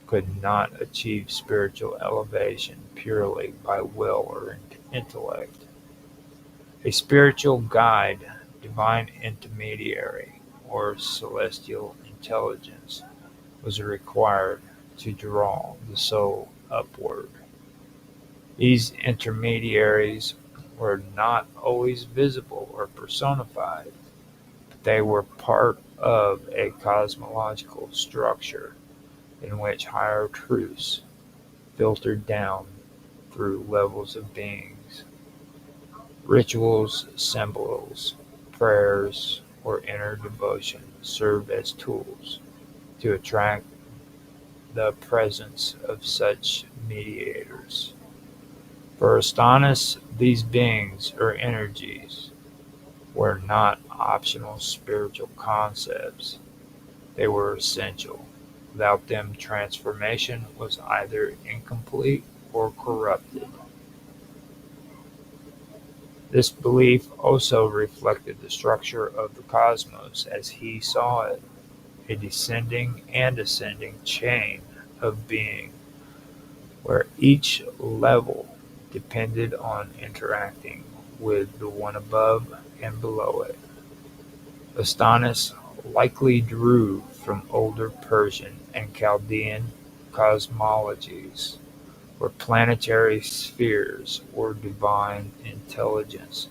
could not achieve spiritual elevation purely by will or intellect. A spiritual guide, divine intermediary, or celestial intelligence was required to draw the soul upward. These intermediaries were not always visible or personified, but they were part of a cosmological structure in which higher truths filtered down through levels of beings. Rituals, symbols, prayers, or inner devotion served as tools to attract the presence of such mediators. For Astonis, these beings or energies were not optional spiritual concepts, they were essential. Without them, transformation was either incomplete or corrupted. This belief also reflected the structure of the cosmos as he saw it, a descending and ascending chain of being, where each level depended on interacting with the one above and below it. Astonis likely drew from older Persian and Chaldean cosmologies, where planetary spheres or divine intelligence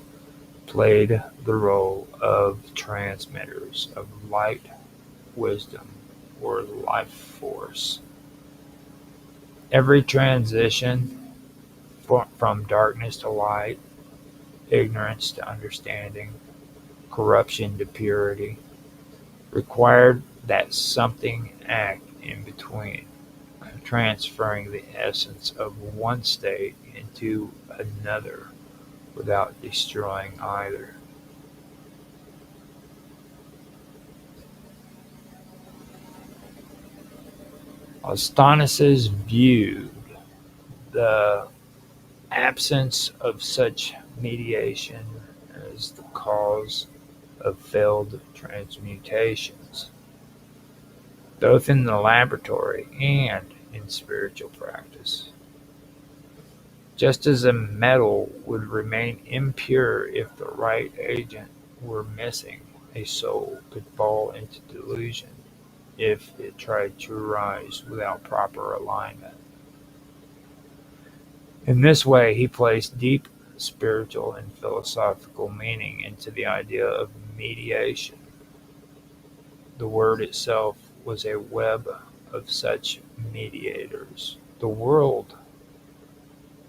played the role of transmitters of light, wisdom, or life force. Every transition from darkness to light, ignorance to understanding, corruption to purity, required that something act in between, transferring the essence of one state into another without destroying either. Astonis's viewed the absence of such mediation as the cause of failed transmutations, both in the laboratory and in spiritual practice. Just as a metal would remain impure if the right agent were missing, a soul could fall into delusion if it tried to rise without proper alignment. In this way, he placed deep spiritual and philosophical meaning into the idea of mediation. The word itself was a web of such mediators. The world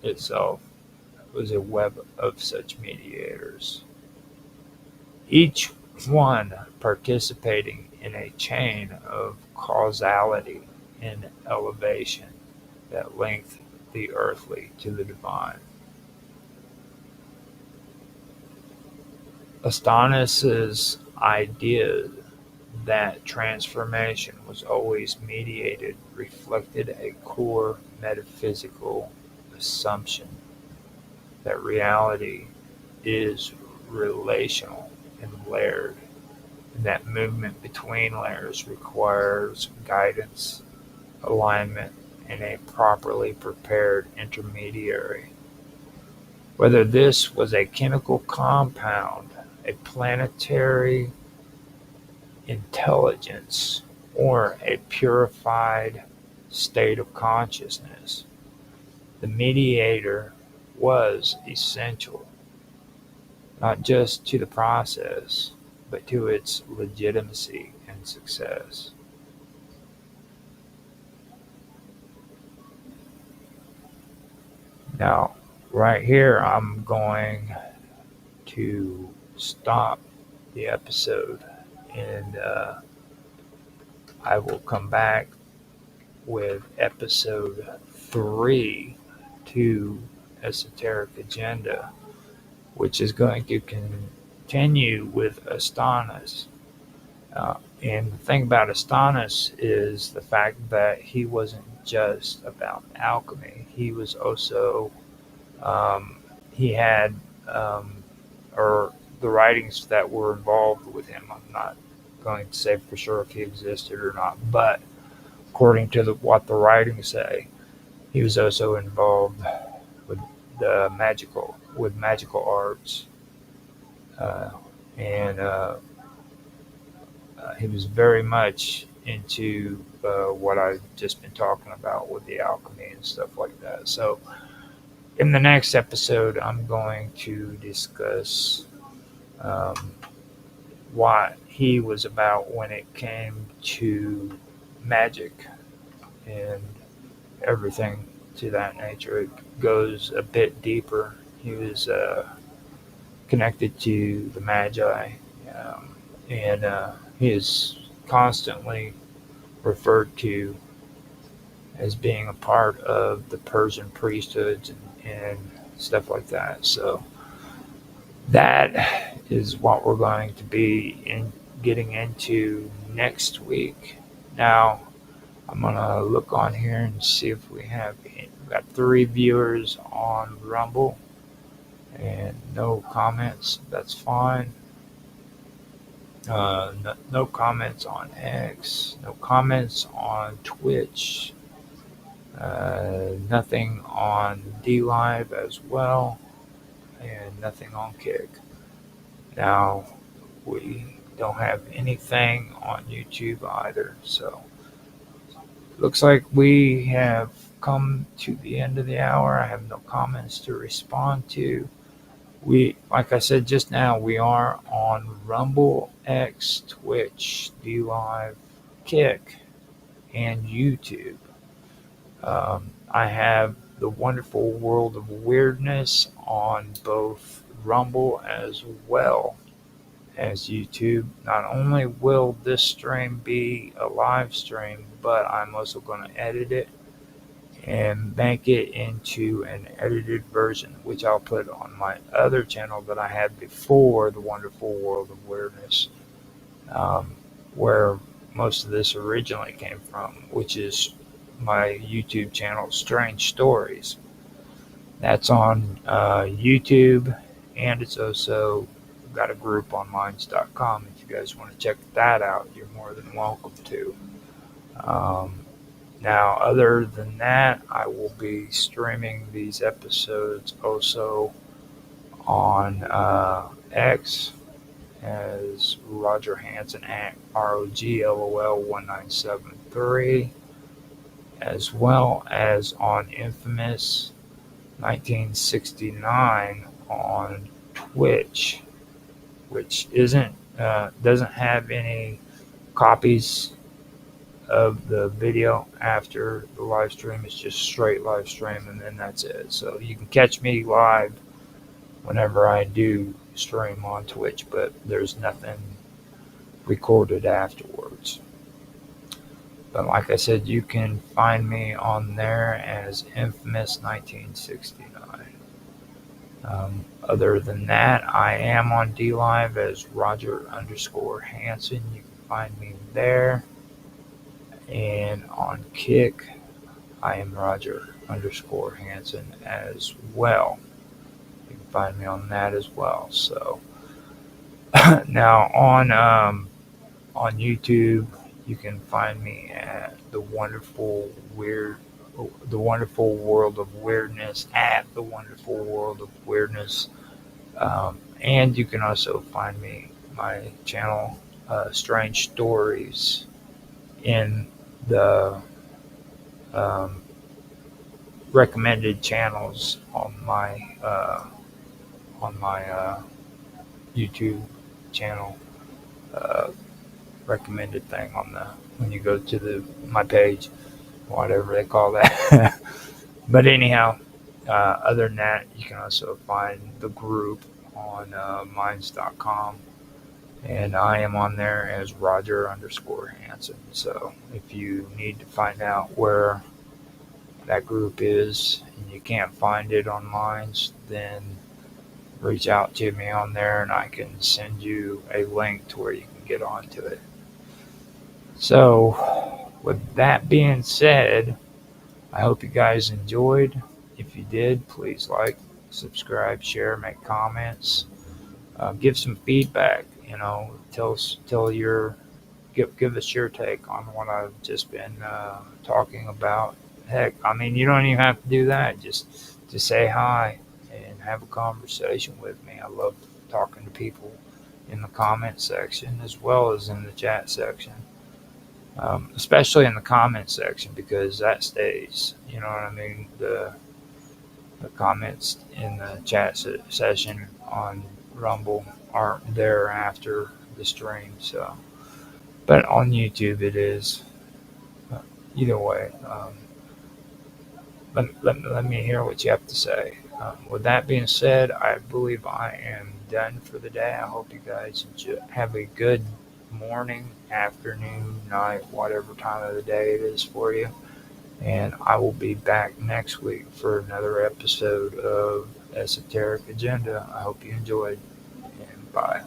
itself was a web of such mediators, each one participating in a chain of causality and elevation that linked the earthly to the divine. Astonis's idea that transformation was always mediated reflected a core metaphysical assumption that reality is relational and layered, and that movement between layers requires guidance, alignment and a properly prepared intermediary. Whether this was a chemical compound, a planetary intelligence, or a purified state of consciousness, the mediator was essential, not just to the process, but to its legitimacy and success. Now, right here, I'm going to stop the episode, and I will come back with episode 3 to Esoteric Agenda, which is going to continue with Astonis. And the thing about Astonis is the fact that he wasn't just about alchemy. He was also, um, he had, or the writings that were involved with him. I'm not going to say for sure if he existed or not, but according to what the writings say, he was also involved with magical arts, uh, and he was very much into what I've just been talking about with the alchemy and stuff like that. So, in the next episode, I'm going to discuss um, what he was about when it came to magic and everything to that nature. It goes a bit deeper. He was connected to the Magi, and he is constantly referred to as being a part of the Persian priesthoods and stuff like that. So that is what we're going to be getting into next week. Now, I'm gonna look on here and see if we've got 3 viewers on Rumble and no comments. That's fine. No comments on X. No comments on Twitch. Nothing on D Live as well, and nothing on Kick. Now, we don't have anything on YouTube either, so looks like we have come to the end of the hour. I have no comments to respond to. Like I said just now, we are on Rumble, X, Twitch, D Live, Kick, and YouTube. I have the Wonderful World of Weirdness on both Rumble as well as YouTube. Not only will this stream be a live stream, but I'm also going to edit it and make it into an edited version, which I'll put on my other channel that I had before, The Wonderful World of Weirdness, where most of this originally came from, which is my YouTube channel, Strange Stories. That's on YouTube, and it's also got a group on minds.com. If you guys want to check that out, you're more than welcome to. Now, other than that, I will be streaming these episodes also on X as Roger Hansen at ROGLOL1973, as well as on Infamous 1969 on Twitch, which doesn't have any copies of the video after the live stream. It's just straight live stream, and then that's it. So you can catch me live whenever I do stream on Twitch, but there's nothing recorded afterwards. But like I said, you can find me on there as Infamous 1969. Other than that, I am on DLive as Roger_Hansen. You can find me there. And on Kick, I am Roger_Hansen as well. You can find me on that as well. So now on YouTube, You can find me at the wonderful world of weirdness at the wonderful world of weirdness. And you can also find my channel, Strange Stories, in the um, recommended channels on my YouTube channel, uh, recommended thing on the when you go to the my page, whatever they call that. But anyhow, other than that, you can also find the group on minds.com, and I am on there as Roger underscore Hanson. So if you need to find out where that group is and you can't find it on Minds, then reach out to me on there and I can send you a link to where you can get onto it. So, with that being said, I hope you guys enjoyed. If you did, please like, subscribe, share, make comments, give some feedback. Give us your take on what I've just been talking about. Heck, I mean, you don't even have to do that. Just say hi and have a conversation with me. I love talking to people in the comment section as well as in the chat section. Especially in the comment section because that stays. You know what I mean? The comments in the chat session on Rumble aren't there after the stream. So, but on YouTube it is. Either way, let me hear what you have to say. With that being said, I believe I am done for the day. I hope you guys have a good morning, afternoon, night, whatever time of the day it is for you. And I will be back next week for another episode of Esoteric Agenda. I hope you enjoyed, and bye.